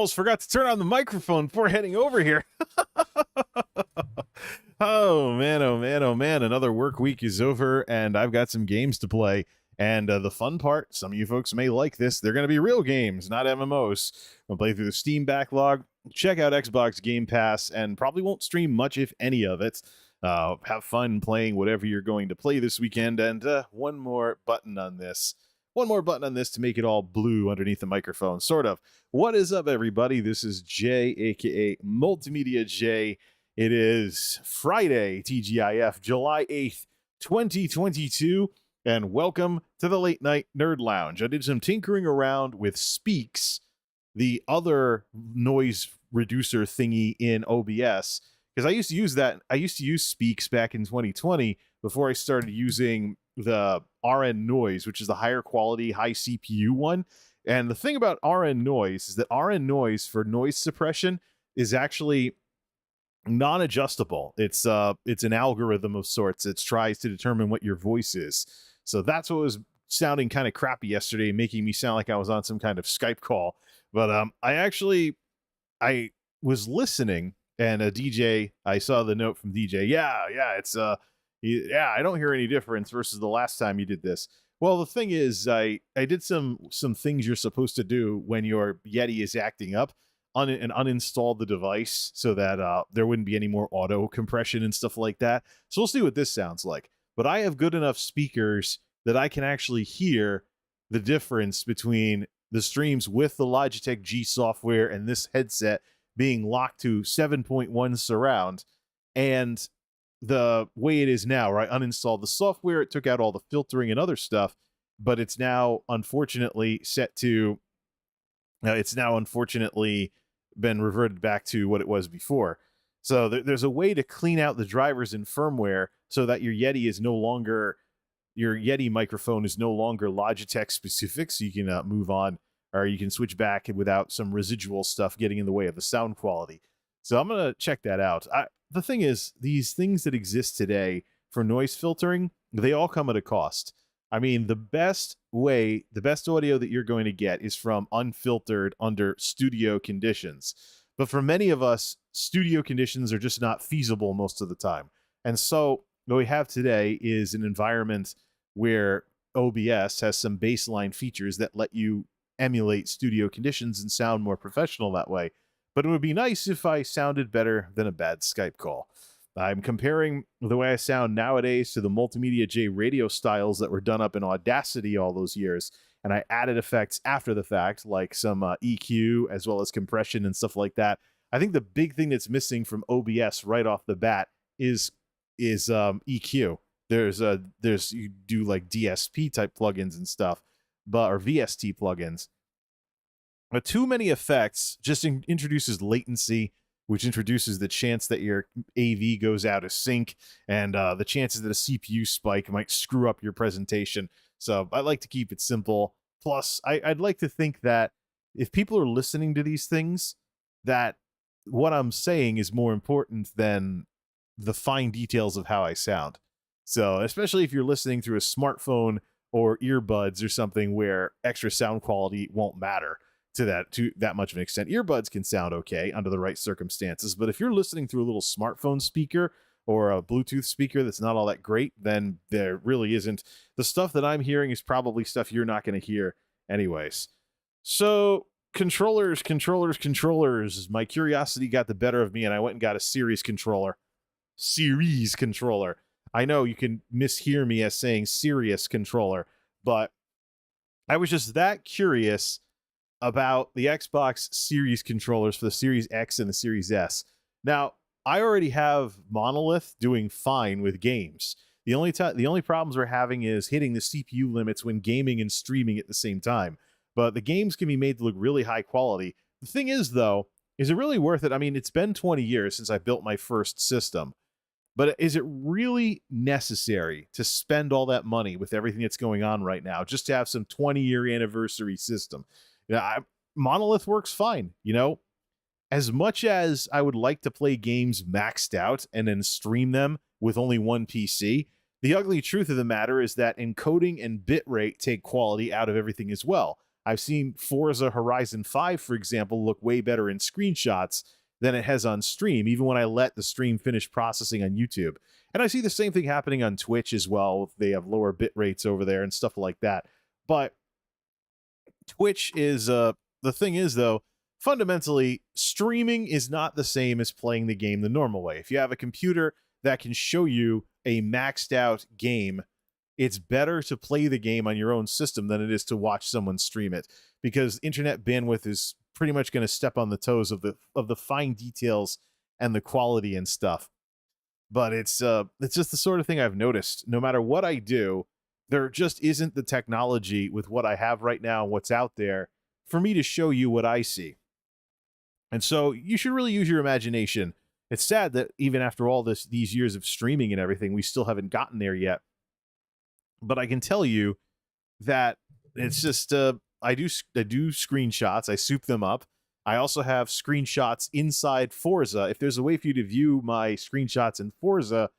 almost forgot to turn on the microphone before heading over here. Oh man, oh man, oh man. Another work week is over, and I've got some games to play. And the fun part, some of you folks may like this, they're going to be real games, not MMOs. I'll play through the Steam backlog, check out Xbox Game Pass, and probably won't stream much, if any of it. Have fun playing whatever you're going to play this weekend. And one more button on this to make it all blue underneath the microphone, sort of. What is up, everybody? This is Jay, aka MultimediaJay. It is Friday, TGIF, July 8th, 2022, and welcome to the Late Night Nerd Lounge. I did some tinkering around with Speaks, the other noise reducer thingy in OBS, because I used to use that. I used to use Speaks back in 2020 before I started using the RN Noise, which is the higher quality, high CPU one. And the thing about RN Noise is that RN Noise for noise suppression is actually non-adjustable. It's an algorithm of sorts. It tries to determine what your voice is. So that's what was sounding kind of crappy yesterday, making me sound like I was on some kind of Skype call. But I was listening, and a DJ, I saw the note from DJ. I don't hear any difference versus the last time you did this. Well, the thing is, I did some things you're supposed to do when your Yeti is acting up, and uninstalled the device so that there wouldn't be any more auto compression and stuff like that. So we'll see what this sounds like. But I have good enough speakers that I can actually hear the difference between the streams with the Logitech G software and this headset being locked to 7.1 surround, and the way it is now, right? Uninstalled the software, it took out all the filtering and other stuff, but it's now unfortunately set to, been reverted back to what it was before. So there's a way to clean out the drivers and firmware so that your Yeti microphone is no longer Logitech specific, so you can move on, or you can switch back without some residual stuff getting in the way of the sound quality. So I'm going to check that out. The thing is, these things that exist today for noise filtering, they all come at a cost. I mean, the best audio that you're going to get is from unfiltered under studio conditions. But for many of us, studio conditions are just not feasible most of the time. And so what we have today is an environment where OBS has some baseline features that let you emulate studio conditions and sound more professional that way. But it would be nice if I sounded better than a bad Skype call. I'm comparing the way I sound nowadays to the MultimediaJay radio styles that were done up in Audacity all those years, and I added effects after the fact, like some EQ as well as compression and stuff like that. I think the big thing that's missing from OBS right off the bat is EQ. There's you do like DSP type plugins and stuff, or VST plugins. But too many effects just introduces latency, which introduces the chance that your AV goes out of sync, and the chances that a CPU spike might screw up your presentation. So I like to keep it simple. Plus, I'd like to think that if people are listening to these things, that what I'm saying is more important than the fine details of how I sound. So especially if you're listening through a smartphone or earbuds or something where extra sound quality won't matter to that much of an extent. Earbuds can sound okay under the right circumstances, but if you're listening through a little smartphone speaker or a Bluetooth speaker that's not all that great, then there really isn't. The stuff that I'm hearing is probably stuff you're not going to hear anyways. So controllers. My curiosity got the better of me, and I went and got a series controller. I know you can mishear me as saying serious controller, but I was just that curious about the Xbox Series controllers for the Series X and the Series S. Now, I already have Monolith doing fine with games. The only problems we're having is hitting the CPU limits when gaming and streaming at the same time. But the games can be made to look really high quality. The thing is, though, is it really worth it? I mean, it's been 20 years since I built my first system. But is it really necessary to spend all that money with everything that's going on right now just to have some 20-year anniversary system? Monolith works fine, as much as I would like to play games maxed out and then stream them with only one PC, the ugly truth of the matter is that encoding and bitrate take quality out of everything as well. I've seen Forza Horizon 5, for example, look way better in screenshots than it has on stream, even when I let the stream finish processing on YouTube. And I see the same thing happening on Twitch as well. They have lower bit rates over there and stuff like that. But Twitch is, the thing is, though, fundamentally, streaming is not the same as playing the game the normal way. If you have a computer that can show you a maxed out game, it's better to play the game on your own system than it is to watch someone stream it, because internet bandwidth is pretty much going to step on the toes of the fine details and the quality and stuff. But it's just the sort of thing I've noticed. No matter what I do, there just isn't the technology with what I have right now and what's out there for me to show you what I see. And so you should really use your imagination. It's sad that even after all these years of streaming and everything, we still haven't gotten there yet. But I can tell you that it's just I do screenshots. I soup them up. I also have screenshots inside Forza. If there's a way for you to view my screenshots in Forza,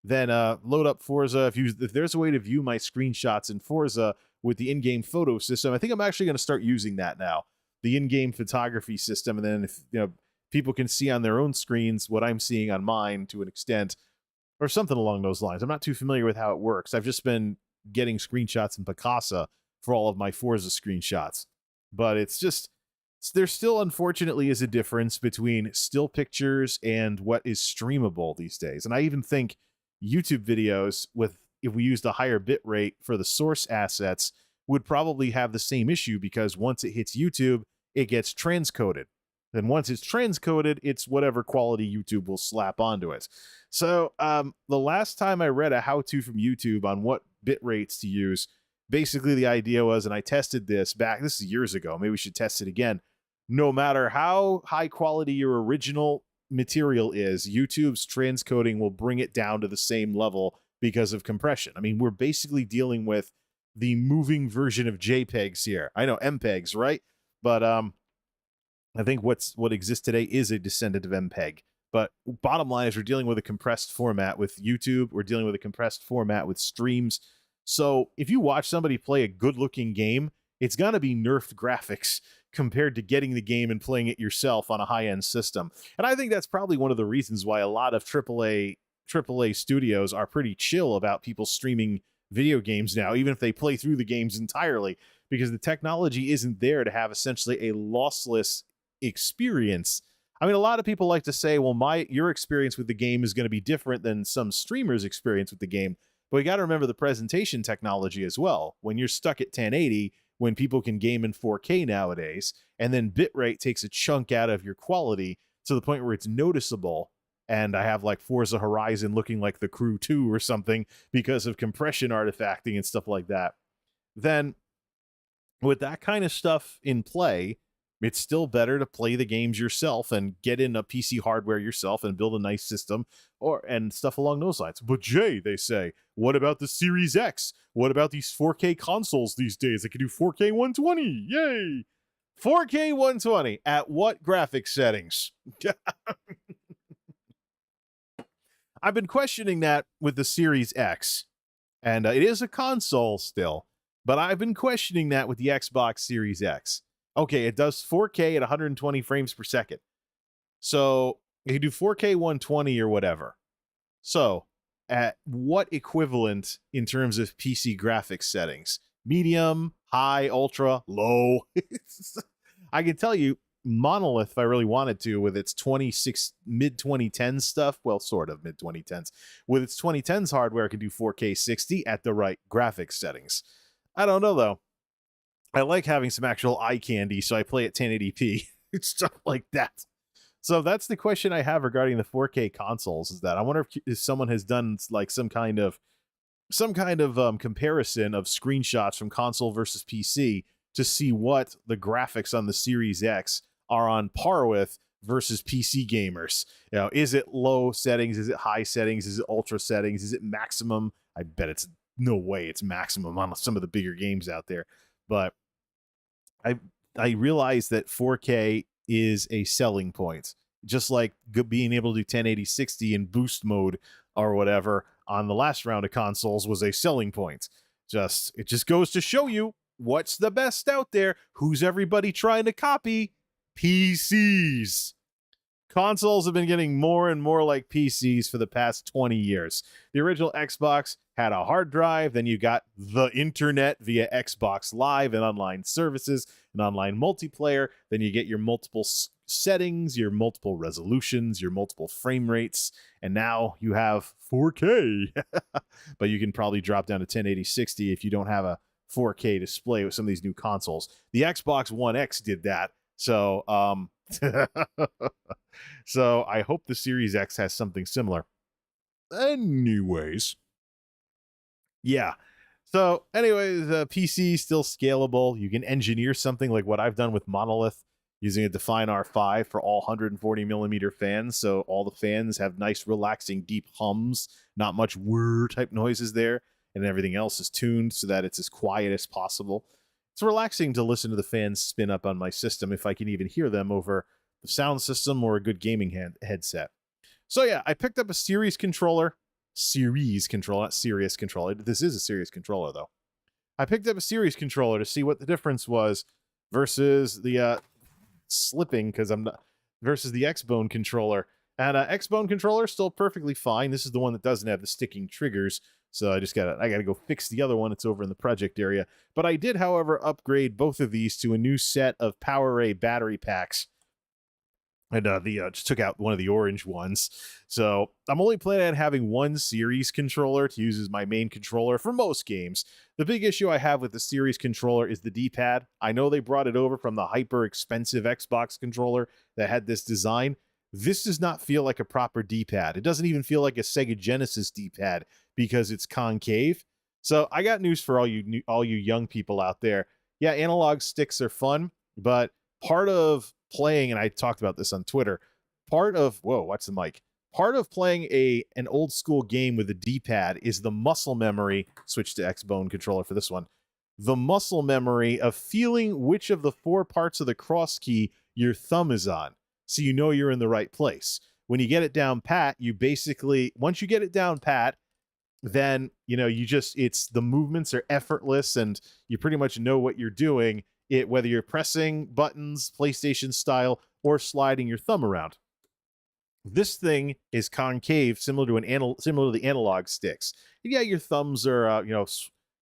then load up Forza. If there's a way to view my screenshots in Forza with the in-game photo system, I think I'm actually going to start using that now, the in-game photography system. And then if people can see on their own screens what I'm seeing on mine to an extent, or something along those lines. I'm not too familiar with how it works. I've just been getting screenshots in Picasa for all of my Forza screenshots, but it's just, there still unfortunately is a difference between still pictures and what is streamable these days. And I even think YouTube videos, if we used a higher bit rate for the source assets, would probably have the same issue, because once it hits YouTube, it gets transcoded. Then once it's transcoded, it's whatever quality YouTube will slap onto it. So the last time I read a how-to from YouTube on what bit rates to use, basically the idea was, and I tested this is years ago, maybe we should test it again, no matter how high quality your original material is, YouTube's transcoding will bring it down to the same level because of compression. I mean, we're basically dealing with the moving version of JPEGs here. I know MPEGs, right? But I think what exists today is a descendant of MPEG. But bottom line is, we're dealing with a compressed format with YouTube. We're dealing with a compressed format with streams. So if you watch somebody play a good-looking game, it's going to be nerfed graphics compared to getting the game and playing it yourself on a high-end system. And I think that's probably one of the reasons why a lot of AAA studios are pretty chill about people streaming video games now, even if they play through the games entirely, because the technology isn't there to have essentially a lossless experience. I mean, a lot of people like to say, well, your experience with the game is going to be different than some streamers' experience with the game. But you got to remember the presentation technology as well. When you're stuck at 1080, when people can game in 4K nowadays, and then bitrate takes a chunk out of your quality to the point where it's noticeable, and I have like Forza Horizon looking like The Crew 2 or something because of compression artifacting and stuff like that, then with that kind of stuff in play, it's still better to play the games yourself and get in a PC hardware yourself and build a nice system and stuff along those lines. But Jay, they say, what about the Series X? What about these 4K consoles these days that can do 4K 120? Yay! 4K 120 at what graphics settings? I've been questioning that with the Series X, and it is a console still, but I've been questioning that with the Xbox Series X. Okay, it does 4K at 120 frames per second. So you do 4K 120 or whatever. So at what equivalent in terms of PC graphics settings? Medium, high, ultra, low? I can tell you, Monolith, if I really wanted to, with its mid-2010s stuff, well, sort of mid-2010s, with its 2010s hardware, can do 4K 60 at the right graphics settings. I don't know, though. I like having some actual eye candy, so I play at 1080p. Stuff like that. So that's the question I have regarding the 4K consoles, is that I wonder if someone has done like some kind of comparison of screenshots from console versus PC to see what the graphics on the Series X are on par with versus PC gamers. You know, is it low settings? Is it high settings? Is it ultra settings? Is it maximum? I bet it's no way it's maximum on some of the bigger games out there. But I realize that 4K is a selling point, just like being able to do 1080 60 in boost mode or whatever on the last round of consoles was a selling point. It just goes to show you what's the best out there? Who's everybody trying to copy? PCs. Consoles have been getting more and more like PCs for the past 20 years. The original Xbox had a hard drive, then you got the internet via Xbox Live and online services and online multiplayer, then you get your multiple settings, your multiple resolutions, your multiple frame rates, and now you have 4K. But you can probably drop down to 1080 60 if you don't have a 4K display with some of these new consoles. The Xbox One X did that. So, so I hope the Series X has something similar. Anyways, yeah. So, anyways, PC still scalable. You can engineer something like what I've done with Monolith using a Define R5 for all 140 millimeter fans. So all the fans have nice, relaxing, deep hums, not much whir type noises there, and everything else is tuned so that it's as quiet as possible. It's relaxing to listen to the fans spin up on my system if I can even hear them over the sound system or a good gaming headset. So yeah, I picked up a series controller. Series controller, not serious controller. This is a series controller, though. I picked up a series controller to see what the difference was versus the slipping, because I'm not, versus the X-Bone controller. And X-Bone controller still perfectly fine. This is the one that doesn't have the sticking triggers. So I gotta go fix the other one. It's over in the project area. But I did, however, upgrade both of these to a new set of PowerA battery packs. And just took out one of the orange ones. So I'm only planning on having one series controller to use as my main controller for most games. The big issue I have with the series controller is the D-pad. I know they brought it over from the hyper expensive Xbox controller that had this design. This does not feel like a proper D-pad. It doesn't even feel like a Sega Genesis D-pad because it's concave. So I got news for all you young people out there. Yeah, analog sticks are fun, but part of playing, and I talked about this on Twitter, part of playing an old school game with a D-pad is the muscle memory. Switch to X-Bone controller for this one. The muscle memory of feeling which of the four parts of the cross key your thumb is on, so you know you're in the right place. When you get it down pat, once you get it down pat, then it's the movements are effortless and you pretty much know what you're doing, whether you're pressing buttons PlayStation style or sliding your thumb around. This thing is concave, similar to the analog sticks. Yeah, your thumbs are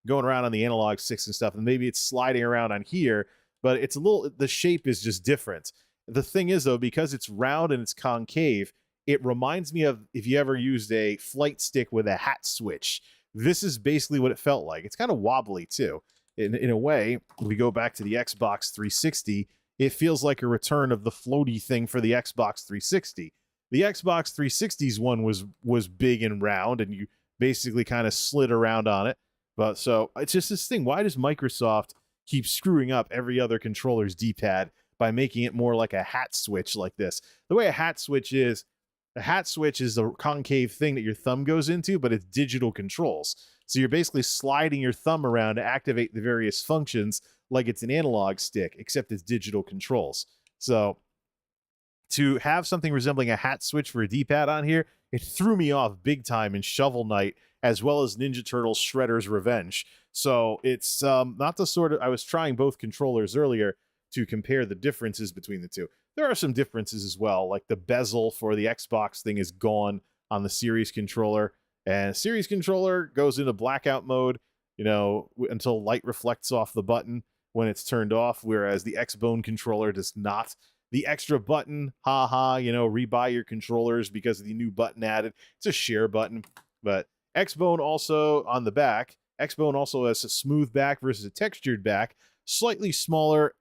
going around on the analog sticks and stuff, and maybe it's sliding around on here, but the shape is just different. The thing is, though, because it's round and it's concave, it reminds me of if you ever used a flight stick with a hat switch. This is basically what it felt like. It's kind of wobbly too. In a way, if we go back to the Xbox 360, it feels like a return of the floaty thing for the Xbox 360. The Xbox 360's one was big and round, and you basically kind of slid around on it. But so it's just this thing. Why does Microsoft keep screwing up every other controller's D-pad by making it more like a hat switch like this? The way a hat switch is a concave thing that your thumb goes into, but it's digital controls. So you're basically sliding your thumb around to activate the various functions like it's an analog stick, except it's digital controls. So to have something resembling a hat switch for a D-pad on here, it threw me off big time in Shovel Knight, as well as Ninja Turtles Shredder's Revenge. So it's not the sort of... I was trying both controllers earlier to compare the differences between the two. There are some differences as well, like the bezel for the Xbox thing is gone on the Series controller, and Series controller goes into blackout mode, until light reflects off the button when it's turned off, whereas the X-Bone controller does not. The extra button, rebuy your controllers because of the new button added. It's a share button, but X-Bone also on the back. X-Bone also has a smooth back versus a textured back, slightly smaller.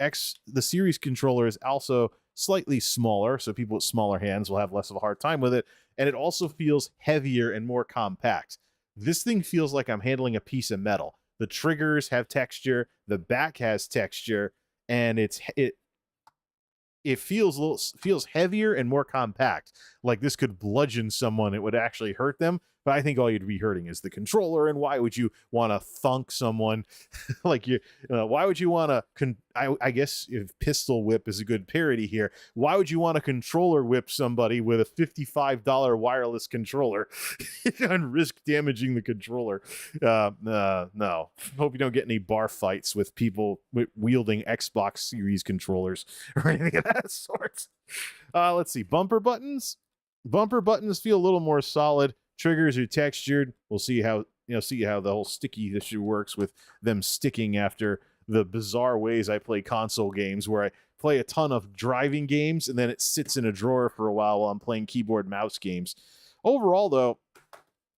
The Series controller is also slightly smaller, so people with smaller hands will have less of a hard time with it, and it also feels heavier and more compact. This thing feels like I'm handling a piece of metal. The triggers have texture, the back has texture, and it feels heavier and more compact. Like this could bludgeon someone, it would actually hurt them, But I think all you'd be hurting is the controller. And why would you want to thunk someone like why would you want to, I guess if pistol whip is a good parody here, why would you want to controller whip somebody with a $55 wireless controller and risk damaging the controller? No. Hope you don't get any bar fights with people wielding Xbox Series controllers or anything of that sort. Let's see. Bumper buttons. Bumper buttons feel a little more solid. Triggers are textured. We'll see how the whole sticky issue works with them sticking after the bizarre ways I play console games, where I play a ton of driving games and then it sits in a drawer for a while I'm playing keyboard mouse games. Overall, though,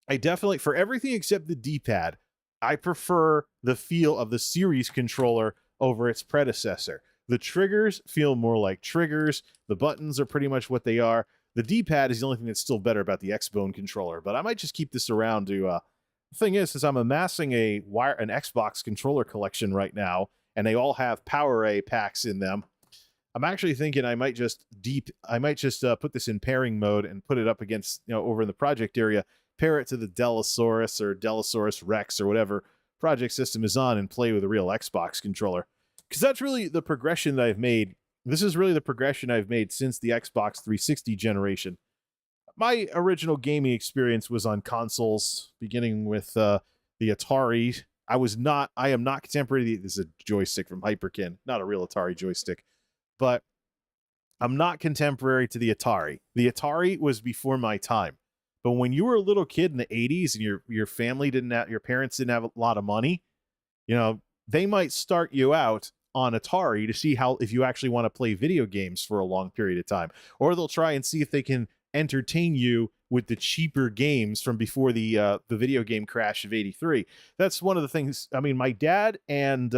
I definitely, for everything except the D-pad, I prefer the feel of the Series controller over its predecessor. The triggers feel more like triggers. The buttons are pretty much what they are. The D-pad is the only thing that's still better about the Xbone controller, but I might just keep this around to... the thing is I'm amassing an Xbox controller collection right now, and they all have PowerA packs in them. I'm actually thinking I might just put this in pairing mode and put it up against, over in the project area, pair it to the Delosaurus or Delosaurus Rex or whatever project system is on, and play with a real Xbox controller. Because that's really the progression that I've made. This is really the progression I've made since the Xbox 360 generation. My original gaming experience was on consoles, beginning with the Atari. I am not contemporary. This is a joystick from Hyperkin, not a real Atari joystick, but I'm not contemporary to the Atari. The Atari was before my time. But when you were a little kid in the 80s and your parents didn't have a lot of money, they might start you out on Atari to see if you actually want to play video games for a long period of time, or they'll try and see if they can entertain you with the cheaper games from before the video game crash of '83. That's one of the things. I mean, my dad and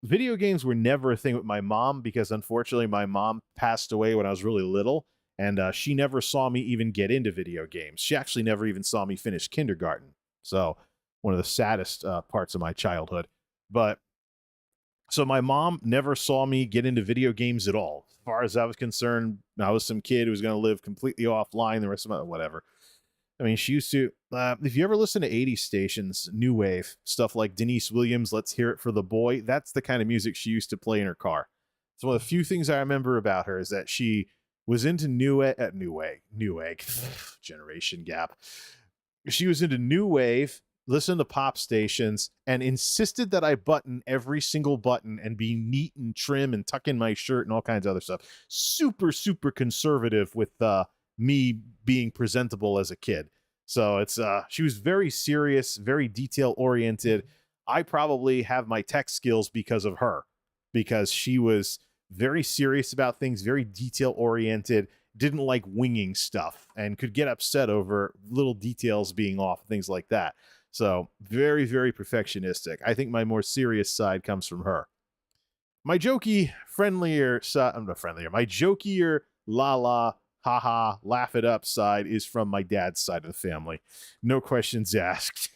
video games were never a thing with my mom, because unfortunately my mom passed away when I was really little, and she never saw me even get into video games. She actually never even saw me finish kindergarten. So one of the saddest parts of my childhood. But so my mom never saw me get into video games at all. As far as I was concerned, I was some kid who was going to live completely offline the rest of my whatever. I mean, she used to, if you ever listen to 80s stations, new wave, stuff like Denise Williams, Let's Hear It for the Boy, that's the kind of music she used to play in her car. So one of the few things I remember about her is that she was into Newegg, generation gap. She was into new wave, listened to pop stations, and insisted that I button every single button and be neat and trim and tuck in my shirt and all kinds of other stuff. Super, super conservative with me being presentable as a kid. So she was very serious, very detail oriented. I probably have my tech skills because of her, because she was very serious about things, very detail oriented, didn't like winging stuff, and could get upset over little details being off, things like that. So very, very perfectionistic. I think my more serious side comes from her. My jokey, friendlier side, I'm not friendlier, my jokier, la-la, haha, laugh it up side is from my dad's side of the family. No questions asked.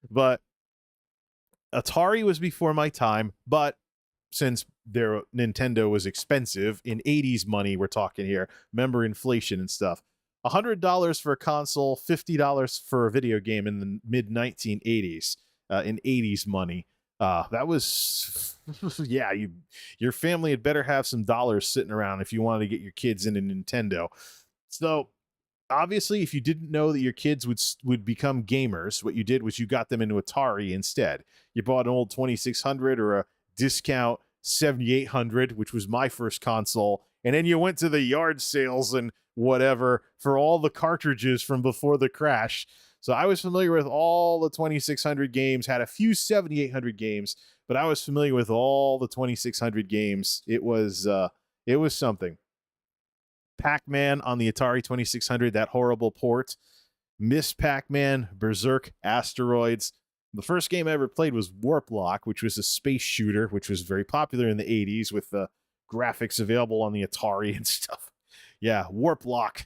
But Atari was before my time, but since their Nintendo was expensive, in 80s money we're talking here, remember inflation and stuff, $100 for a console, $50 for a video game in the mid-1980s, in 80s money. That was, yeah, your family had better have some dollars sitting around if you wanted to get your kids into Nintendo. So obviously, if you didn't know that your kids would become gamers, what you did was you got them into Atari instead. You bought an old 2600 or a discount 7800, which was my first console, and then you went to the yard sales and whatever for all the cartridges from before the crash. So I was familiar with all the 2600 games, had a few 7800 games, but I was familiar with all the 2600 games. It was something. Pac-Man on the Atari 2600, that horrible port. Miss Pac-Man, Berserk, Asteroids. The first game I ever played was Warp Lock, which was a space shooter, which was very popular in the 80s with the graphics available on the Atari and stuff. Yeah, Warp Lock.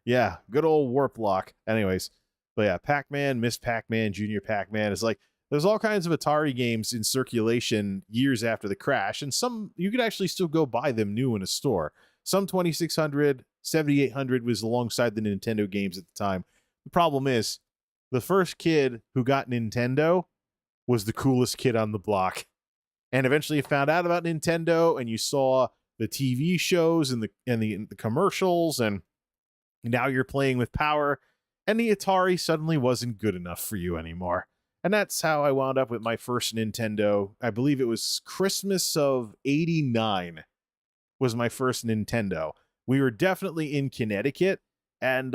Yeah, good old Warp Lock. Anyways, but yeah, Pac-Man, Miss Pac-Man, Junior Pac-Man is like, there's all kinds of Atari games in circulation years after the crash, and some you could actually still go buy them new in a store. Some 2600, 7800 was alongside the Nintendo games at the time. The problem is, the first kid who got Nintendo was the coolest kid on the block. And eventually you found out about Nintendo, and you saw the TV shows and the commercials, and now you're playing with power, and the Atari suddenly wasn't good enough for you anymore. And that's how I wound up with my first Nintendo. I believe it was Christmas of '89 was my first Nintendo. We were definitely in Connecticut, and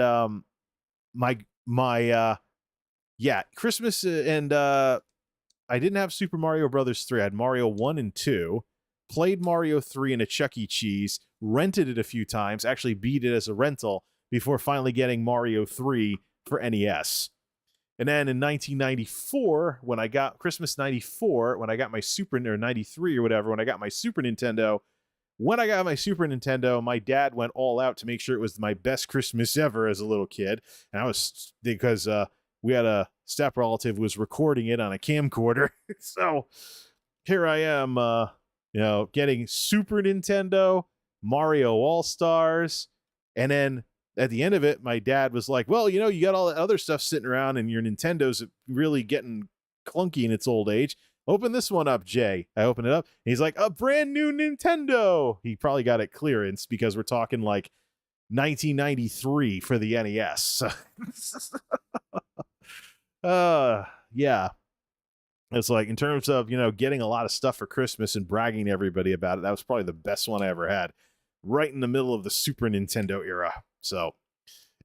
Christmas and I didn't have Super Mario Brothers 3. I had Mario 1 and 2, played Mario 3 in a Chuck E. Cheese, rented it a few times, actually beat it as a rental before finally getting Mario 3 for NES. And then in 1994, when I got Christmas 94, when I got my Super, or 93 or whatever, when I got my Super Nintendo, my dad went all out to make sure it was my best Christmas ever as a little kid. And I was, because we had a step relative who was recording it on a camcorder. So here I am, getting Super Nintendo, Mario All-Stars, and then at the end of it, my dad was like, well, you got all that other stuff sitting around, and your Nintendo's really getting clunky in its old age. Open this one up, Jay. I open it up, and he's like, a brand new Nintendo. He probably got it clearance because we're talking like 1993 for the NES. Yeah. It's like, in terms of, getting a lot of stuff for Christmas and bragging to everybody about it, that was probably the best one I ever had. Right in the middle of the Super Nintendo era. So,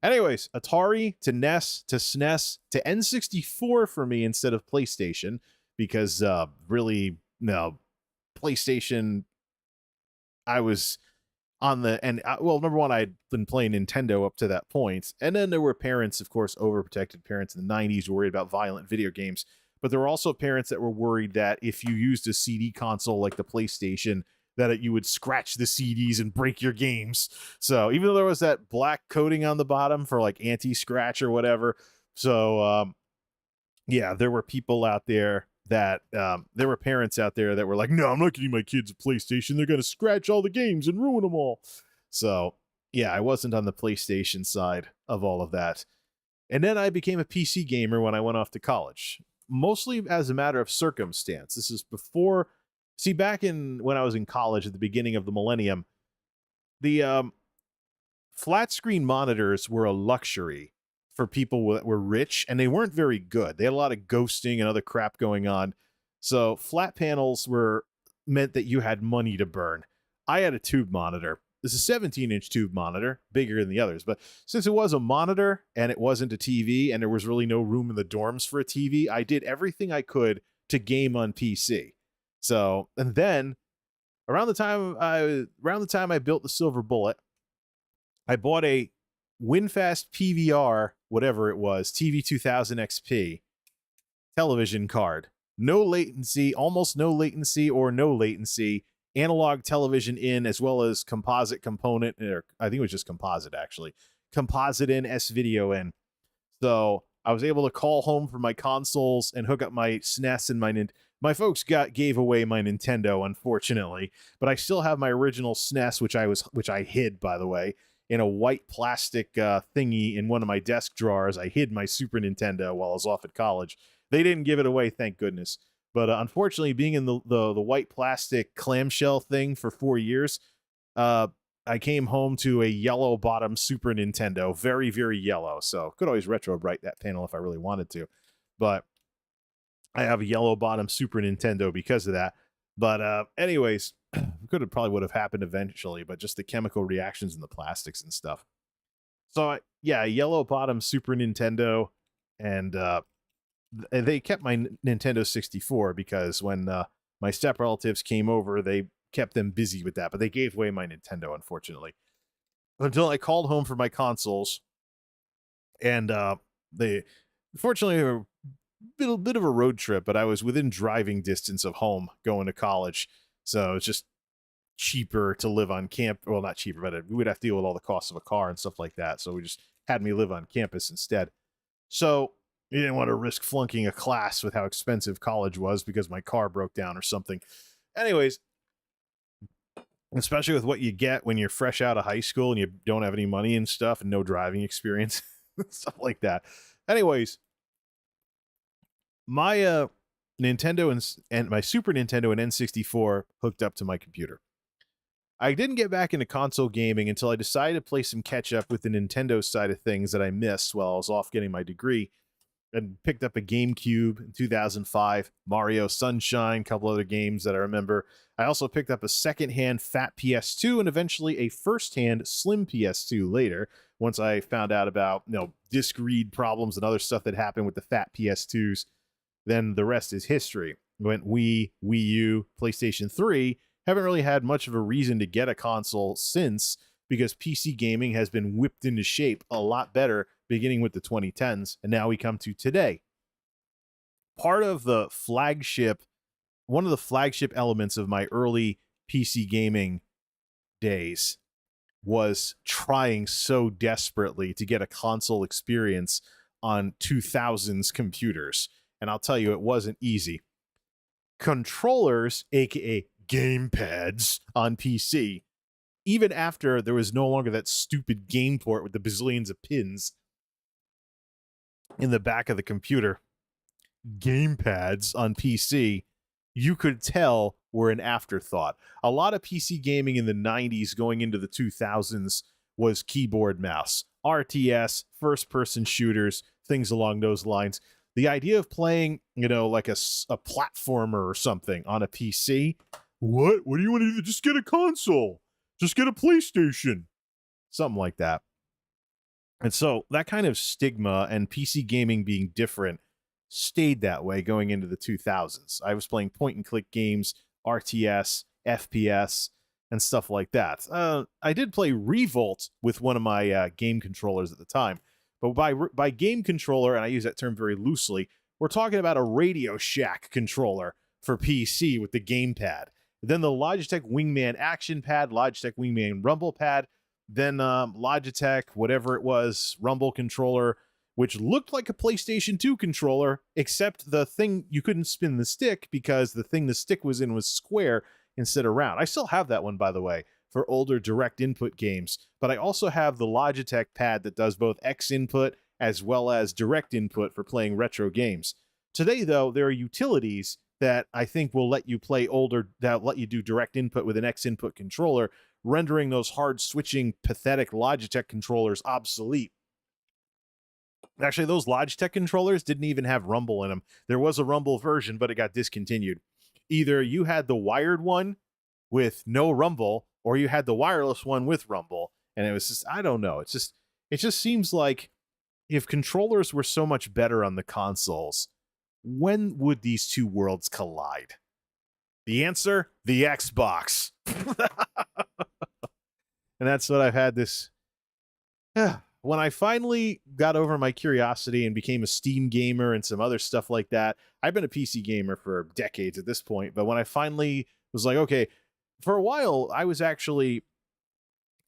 anyways, Atari to NES to SNES to N64 for me instead of PlayStation, because really, no, PlayStation, I was on the, and well, number one, I'd been playing Nintendo up to that point, and then there were parents, of course, overprotected parents in the 90s, worried about violent video games, but there were also parents that were worried that if you used a CD console like the PlayStation, that you would scratch the CDs and break your games. So even though there was that black coating on the bottom for like anti-scratch or whatever, so there were people out there that there were parents out there that were like, no, I'm not getting my kids a PlayStation. They're going to scratch all the games and ruin them all. So yeah, I wasn't on the PlayStation side of all of that. And then I became a PC gamer when I went off to college, mostly as a matter of circumstance. This is before, back when I was in college at the beginning of the millennium, the flat screen monitors were a luxury for people that were rich, and they weren't very good. They had a lot of ghosting and other crap going on. So flat panels meant that you had money to burn. I had a tube monitor. This is a 17-inch tube monitor, bigger than the others. But since it was a monitor and it wasn't a TV, and there was really no room in the dorms for a TV, I did everything I could to game on PC. So, and then around the time I built the Silver Bullet, I bought a WinFast PVR, whatever it was, TV2000 XP television card. No latency, almost no latency or no latency, analog television in, as well as composite component, or I think it was just composite actually. Composite in, S-video in. So I was able to call home from my consoles and hook up my SNES and my folks gave away my Nintendo, unfortunately, but I still have my original SNES, which I hid, by the way, in a white plastic thingy in one of my desk drawers. I hid my Super Nintendo while I was off at college. They didn't give it away, thank goodness. But unfortunately, being in the white plastic clamshell thing for 4 years, I came home to a yellow bottom Super Nintendo, very, very yellow. So could always retro bright that panel if I really wanted to. But I have a yellow bottom Super Nintendo because of that. But anyways, probably would have happened eventually, but just the chemical reactions in the plastics and stuff. So yeah, yellow bottom Super Nintendo, and they kept my Nintendo 64 because when my step relatives came over, they kept them busy with that, but they gave away my Nintendo, unfortunately, until I called home for my consoles. And they, fortunately, were a bit of a road trip, but I was within driving distance of home going to college, so it's just cheaper to live on camp. Well, not cheaper, but we would have to deal with all the costs of a car and stuff like that, so we just had me live on campus instead. So you didn't want to risk flunking a class with how expensive college was because my car broke down or something. Anyways, especially with what you get when you're fresh out of high school and you don't have any money and stuff and no driving experience, stuff like that. Anyways, my Nintendo and my Super Nintendo and N64 hooked up to my computer. I didn't get back into console gaming until I decided to play some catch up with the Nintendo side of things that I missed while I was off getting my degree, and picked up a GameCube in 2005, Mario Sunshine, a couple other games that I remember. I also picked up a secondhand fat PS2 and eventually a first-hand slim PS2 later, once I found out about, disc read problems and other stuff that happened with the fat PS2s. Then the rest is history. Went Wii, Wii U, PlayStation 3. Haven't really had much of a reason to get a console since, because PC gaming has been whipped into shape a lot better beginning with the 2010s, and now we come to today. One of the flagship elements of my early PC gaming days was trying so desperately to get a console experience on 2000s computers. And I'll tell you, it wasn't easy. Controllers, aka game pads on PC, even after there was no longer that stupid game port with the bazillions of pins in the back of the computer, game pads on PC, you could tell were an afterthought. A lot of PC gaming in the 90s going into the 2000s was keyboard mouse, RTS, first-person shooters, things along those lines. The idea of playing, like a platformer or something on a PC, what do you want to do? Just get a console. Just get a PlayStation. Something like that. And so that kind of stigma and PC gaming being different stayed that way going into the 2000s. I was playing point-and-click games, RTS, FPS, and stuff like that. I did play Revolt with one of my game controllers at the time. But by game controller, and I use that term very loosely, we're talking about a Radio Shack controller for PC with the gamepad. Then the Logitech Wingman Action Pad, Logitech Wingman Rumble Pad, then Logitech, whatever it was, Rumble controller, which looked like a PlayStation 2 controller, except the thing, you couldn't spin the stick because the thing the stick was in was square instead of round. I still have that one, by the way, for older direct input games, but I also have the Logitech pad that does both X input as well as direct input for playing retro games. Today, though, there are utilities that I think will let you play that let you do direct input with an X input controller, rendering those hard switching, pathetic Logitech controllers obsolete. Actually, those Logitech controllers didn't even have Rumble in them. There was a Rumble version, but it got discontinued. Either you had the wired one with no Rumble, or you had the wireless one with Rumble, and it was just, I don't know. It just seems like if controllers were so much better on the consoles, when would these two worlds collide? The answer, the Xbox. And that's what I've had this. When I finally got over my curiosity and became a Steam gamer and some other stuff like that, I've been a PC gamer for decades at this point, but when I finally was like, okay, for a while, I was actually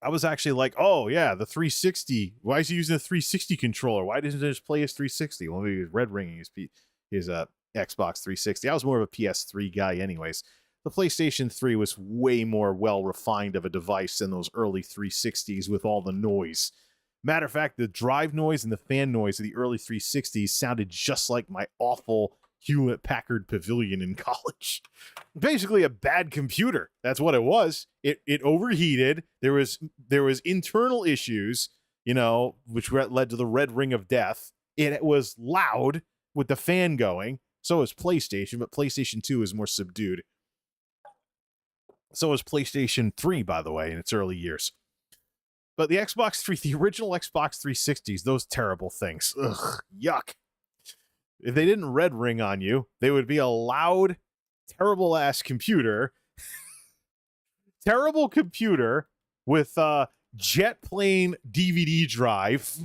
like, oh yeah, the 360. Why is he using a 360 controller? Why doesn't he just play his 360? Well, maybe he's red ringing his Xbox 360. I was more of a PS3 guy anyways. The PlayStation 3 was way more well refined of a device than those early 360s with all the noise. Matter of fact, the drive noise and the fan noise of the early 360s sounded just like my awful Hewlett-Packard Pavilion in college. Basically a bad computer. That's what it was. It overheated. There was internal issues, which led to the red ring of death. It was loud with the fan going. So is PlayStation, but PlayStation 2 is more subdued. So is PlayStation 3, by the way, in its early years. But the Xbox 3, the original Xbox 360s, those terrible things. Ugh, yuck. If they didn't red ring on you, they would be a loud, terrible-ass computer. Terrible computer with jet plane DVD drive.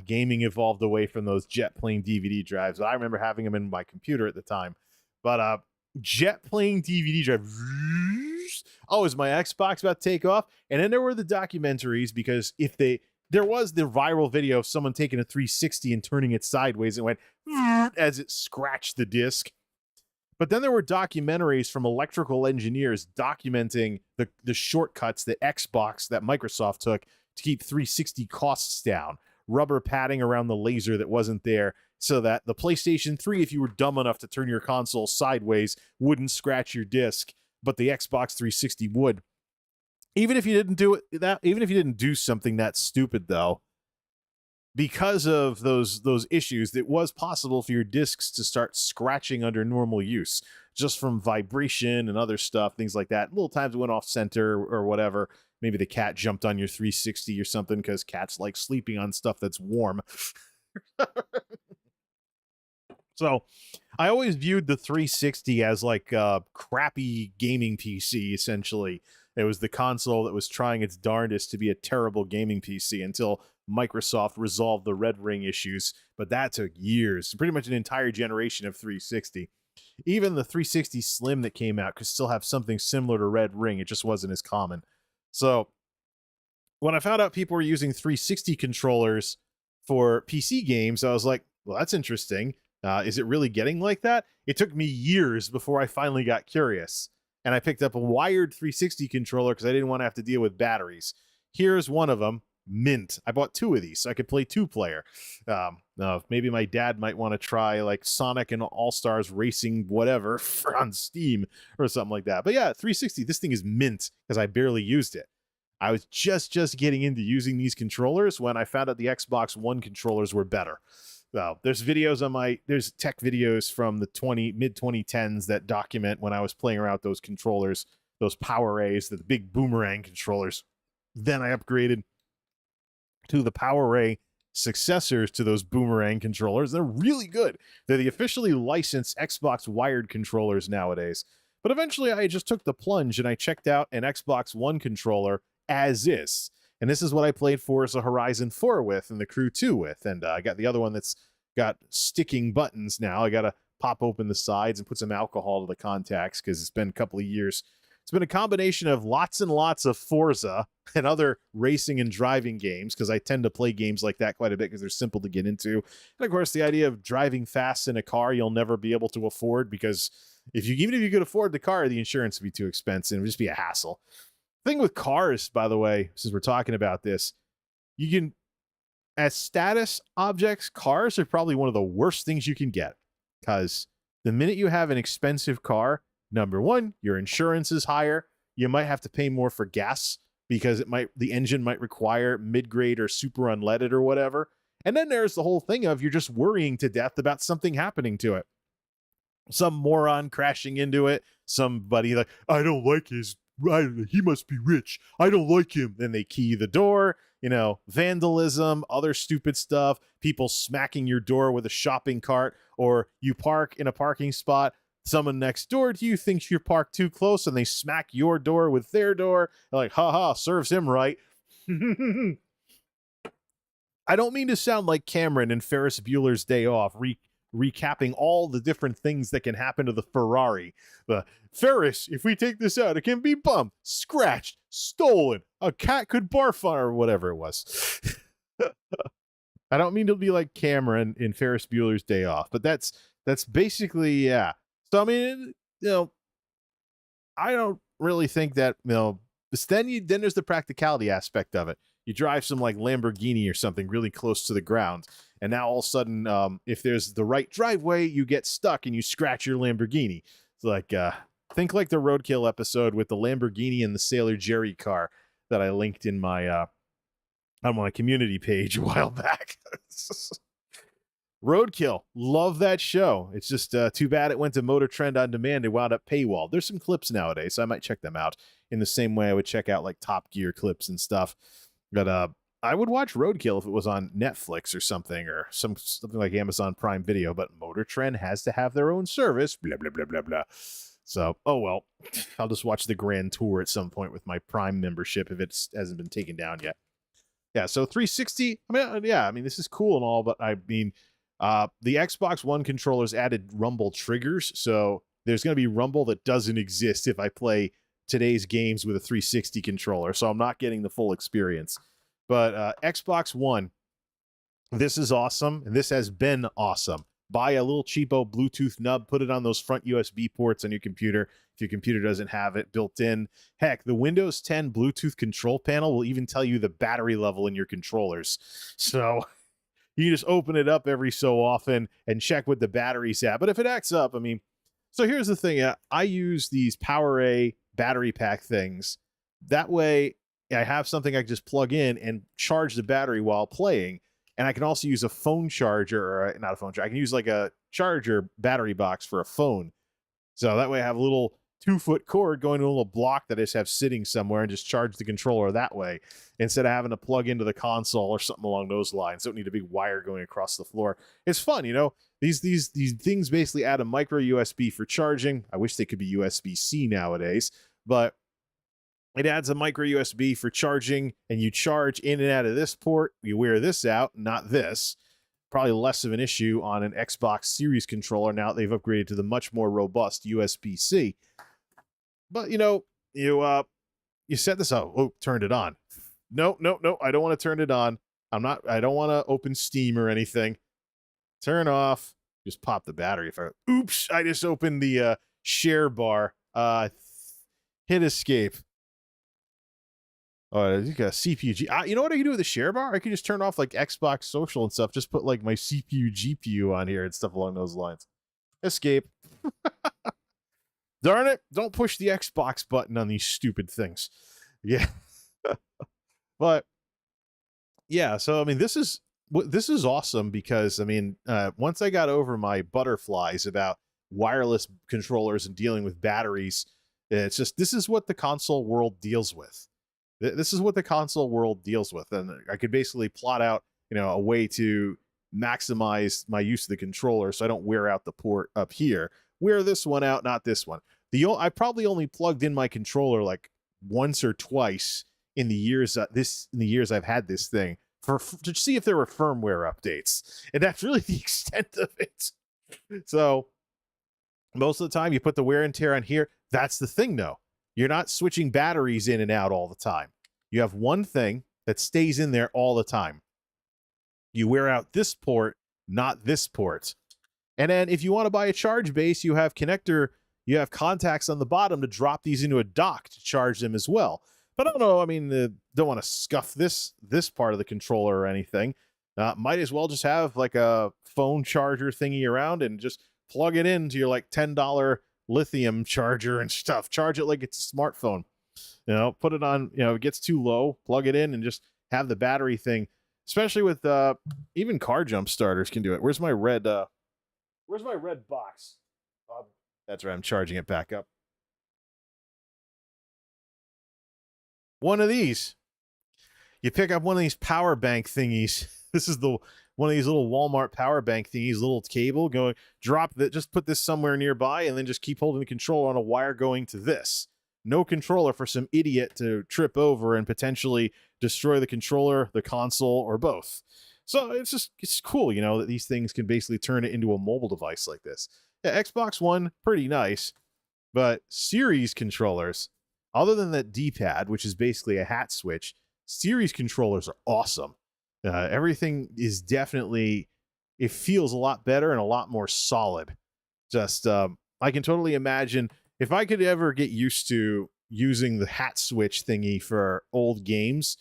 Gaming evolved away from those jet plane DVD drives. I remember having them in my computer at the time. But jet plane DVD drive. Oh, is my Xbox about to take off? And then there were the documentaries, because there was the viral video of someone taking a 360 and turning it sideways and went as it scratched the disc. But then there were documentaries from electrical engineers documenting the shortcuts that Microsoft took to keep 360 costs down, rubber padding around the laser that wasn't there, so that the PlayStation 3, if you were dumb enough to turn your console sideways, wouldn't scratch your disc, but the Xbox 360 would. Even if you didn't do something that stupid, though, because of those issues, it was possible for your discs to start scratching under normal use, just from vibration and other stuff, things like that. Little times it went off center or whatever. Maybe the cat jumped on your 360 or something, because cats like sleeping on stuff that's warm. So I always viewed the 360 as like a crappy gaming PC, essentially. It was the console that was trying its darndest to be a terrible gaming PC until Microsoft resolved the red ring issues, but that took years, pretty much an entire generation of 360. Even the 360 Slim that came out could still have something similar to red ring. It just wasn't as common. So when I found out people were using 360 controllers for PC games, I was like, well, that's interesting. Is it really getting like that? It took me years before I finally got curious, and I picked up a wired 360 controller because I didn't want to have to deal with batteries. Here's one of them. Mint. I bought 2 of these so I could play 2-player. Maybe my dad might want to try like Sonic and All-Stars Racing whatever on Steam or something like that. But yeah, 360, this thing is mint because I barely used it. I was just getting into using these controllers when I found out the Xbox One controllers were better. There's videos there's tech videos from the mid 2010s that document when I was playing around with those controllers, those PowerAs, the big boomerang controllers. Then I upgraded to the PowerA successors to those boomerang controllers. They're really good. They're the officially licensed Xbox wired controllers nowadays. But eventually I just took the plunge and I checked out an Xbox One controller as is. And this is what I played Forza Horizon 4 with and the Crew 2 with. And I got the other one that's got sticking buttons now. I got to pop open the sides and put some alcohol to the contacts because it's been a couple of years. It's been a combination of lots and lots of Forza and other racing and driving games, because I tend to play games like that quite a bit because they're simple to get into. And of course, the idea of driving fast in a car you'll never be able to afford, because even if you could afford the car, the insurance would be too expensive. It would just be a hassle. Thing with cars, by the way, since we're talking about this, you can, as status objects, cars are probably one of the worst things you can get, because the minute you have an expensive car, number one, your insurance is higher. You might have to pay more for gas because the engine might require mid-grade or super unleaded or whatever. And then there's the whole thing of you're just worrying to death about something happening to it. Some moron crashing into it. Somebody like, I don't like he must be rich. I don't like him. Then they key the door, vandalism, other stupid stuff, people smacking your door with a shopping cart, or you park in a parking spot. Someone next door to you thinks you're parked too close and they smack your door with their door. They're like, haha, serves him right. I don't mean to sound like Cameron in Ferris Bueller's Day Off, recapping all the different things that can happen to the Ferrari. Ferris, if we take this out, it can be bumped, scratched, stolen, a cat could barf on, or whatever it was. I don't mean to be like Cameron in Ferris Bueller's Day Off, but that's basically, yeah. So, I mean, I don't really think that, then there's the practicality aspect of it. You drive some like Lamborghini or something really close to the ground, and now all of a sudden, if there's the right driveway, you get stuck and you scratch your Lamborghini. It's like, think like the Roadkill episode with the Lamborghini and the Sailor Jerry car that I linked in my on my community page a while back. Roadkill, love that show. It's just too bad it went to Motor Trend on Demand and wound up paywall. There's some clips nowadays, so I might check them out in the same way I would check out like Top Gear clips and stuff. But I would watch Roadkill if it was on Netflix or something like Amazon Prime Video. But Motor Trend has to have their own service. Blah blah blah blah blah. So, oh well, I'll just watch the Grand Tour at some point with my Prime membership if it hasn't been taken down yet. Yeah, so 360. I mean, this is cool and all, but I mean. The Xbox One controllers added rumble triggers, so there's going to be rumble that doesn't exist if I play today's games with a 360 controller, so I'm not getting the full experience. But Xbox One, this is awesome, and this has been awesome. buy a little cheapo Bluetooth nub, put it on those front USB ports on your computer. If your computer doesn't have it built in, heck, the Windows 10 Bluetooth control panel will even tell you the battery level in your controllers. So you can just open it up every so often and check what the battery's at. But if it acts up, I mean, so here's the thing. I use these PowerA battery pack things. That way I have something I can just plug in and charge the battery while playing. And I can also use a phone charger, or not a phone charger. I can use like a charger battery box for a phone. So that way I have a little 2-foot cord going to a little block that I just have sitting somewhere and just charge the controller that way instead of having to plug into the console or something along those lines. Don't need a big wire going across the floor. It's fun, you know. These things basically add a micro USB for charging. I wish they could be USB-C nowadays, but it adds a micro USB for charging, and you charge in and out of this port. You wear this out, not this. Probably less of an issue on an Xbox Series controller now they've upgraded to the much more robust USB-C. But you know, you set this up. Oh, turned it on. No, I don't want to turn it on. I don't want to open Steam or anything. Turn off. Just pop the battery. Oops, I just opened the share bar. Hit escape. Oh, you got CPU. You know what I can do with the share bar? I can just turn off like Xbox Social and stuff. Just put like my CPU, GPU on here and stuff along those lines. Escape. Darn it! Don't push the Xbox button on these stupid things. Yeah, but yeah. So I mean, this is awesome because I mean, once I got over my butterflies about wireless controllers and dealing with batteries, it's just this is what the console world deals with. This is what the console world deals with, and I could basically plot out, you know, a way to maximize my use of the controller so I don't wear out the port up here. Wear this one out, not this one. I probably only plugged in my controller like once or twice in the years I've had this thing to see if there were firmware updates, and that's really the extent of it. So most of the time, you put the wear and tear on here. That's the thing, though. You're not switching batteries in and out all the time. You have one thing that stays in there all the time. You wear out this port, not this port. And then if you want to buy a charge base, you have contacts on the bottom to drop these into a dock to charge them as well. But I don't know, I mean, don't want to scuff this part of the controller or anything. Might as well just have like a phone charger thingy around and just plug it into your like $10 lithium charger and stuff. Charge it like it's a smartphone. You know, put it on, you know, it gets too low, plug it in and just have the battery thing. Especially with even car jump starters can do it. Where's my red box? That's right, I'm charging it back up. One of these. You pick up one of these power bank thingies. This is one of these little Walmart power bank thingies, little cable going, just put this somewhere nearby and then just keep holding the controller on a wire going to this. No controller for some idiot to trip over and potentially destroy the controller, the console, or both. So it's cool, you know, that these things can basically turn it into a mobile device like this. Yeah, Xbox One, pretty nice, but Series controllers, other than that D-pad, which is basically a hat switch, Series controllers are awesome. Everything is definitely, it feels a lot better and a lot more solid. Just, I can totally imagine if I could ever get used to using the hat switch thingy for old games.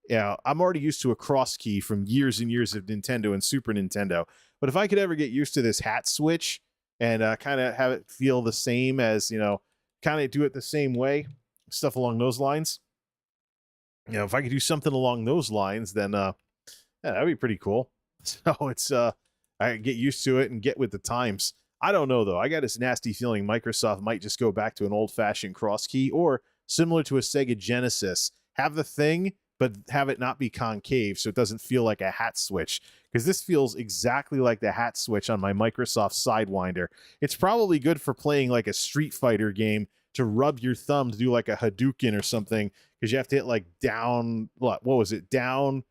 Yeah, I'm already used to a cross key from years and years of Nintendo and Super Nintendo. But if I could ever get used to this hat switch and kind of have it feel the same as, you know, kind of do it the same way, stuff along those lines. You know, if I could do something along those lines, then yeah, that'd be pretty cool. So it's I get used to it and get with the times. I don't know though. I got this nasty feeling Microsoft might just go back to an old-fashioned cross key, or similar to a Sega Genesis, have the thing but have it not be concave so it doesn't feel like a hat switch, because this feels exactly like the hat switch on my Microsoft Sidewinder. It's probably good for playing like a Street Fighter game to rub your thumb to do like a Hadouken or something, because you have to hit like down, what was it, down,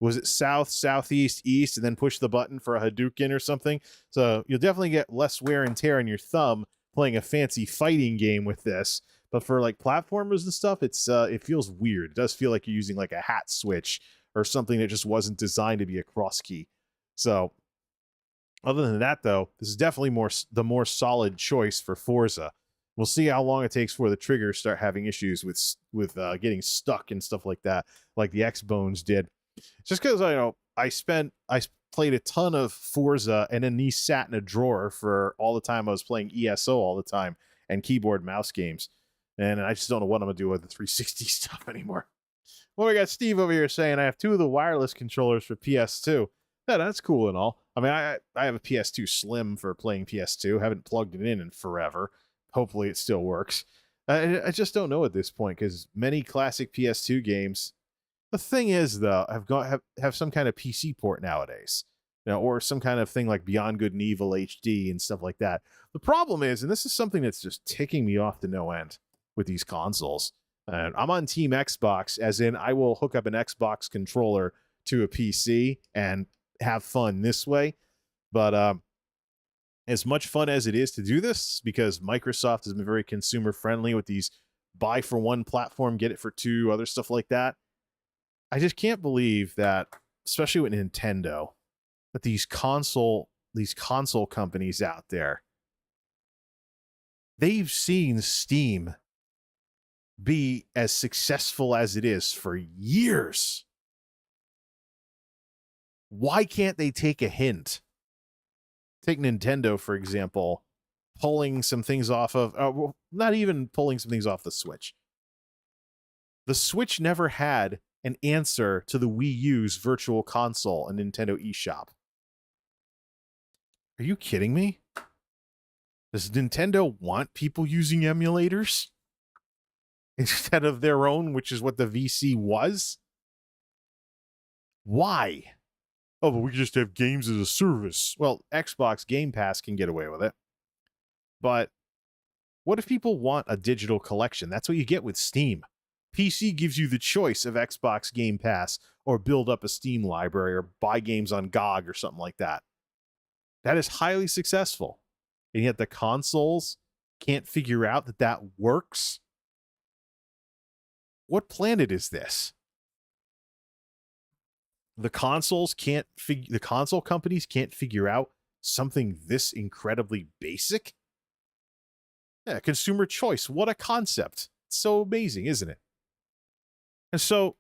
was it south, southeast, east, and then push the button for a Hadouken or something. So you'll definitely get less wear and tear on your thumb playing a fancy fighting game with this. But for like platformers and stuff, it feels weird. It does feel like you're using like a hat switch or something that just wasn't designed to be a cross key. So Other than that, though, this is definitely the more solid choice for Forza. We'll see how long it takes for the triggers start having issues with getting stuck and stuff like that, like the X Bones did. Just because I played a ton of Forza, and then these sat in a drawer for all the time I was playing ESO all the time and keyboard mouse games, and I just don't know what I'm gonna do with the 360 stuff anymore. Well, we got Steve over here saying I have 2 of the wireless controllers for PS2. Yeah, that's cool and all. I mean, I have a PS2 Slim for playing PS2. Haven't plugged it in forever. Hopefully, it still works. I just don't know at this point because many classic PS2 games. The thing is, though, have some kind of PC port nowadays, or some kind of thing like Beyond Good and Evil HD and stuff like that. The problem is, and this is something that's just ticking me off to no end with these consoles. And I'm on Team Xbox, as in I will hook up an Xbox controller to a PC and have fun this way. But as much fun as it is to do this, because Microsoft has been very consumer friendly with these buy for one platform, get it for two, other stuff like that. I just can't believe that, especially with Nintendo, that these console companies out there, they've seen Steam be as successful as it is for years. Why can't they take a hint? Take Nintendo, for example, pulling some things off of, well, not even pulling some things off the Switch. The Switch never had an answer to the Wii U's Virtual Console and Nintendo eShop. Are you kidding me? Does Nintendo want people using emulators instead of their own, which is what the VC was? Why? Oh, but we just have games as a service. Well, Xbox Game Pass can get away with it. But what if people want a digital collection? That's what you get with Steam. PC gives you the choice of Xbox Game Pass or build up a Steam library or buy games on GOG or something like that. That is highly successful. And yet the consoles can't figure out that that works. What planet is this? The console companies can't figure out something this incredibly basic? Yeah, consumer choice. What a concept. It's so amazing, isn't it? And so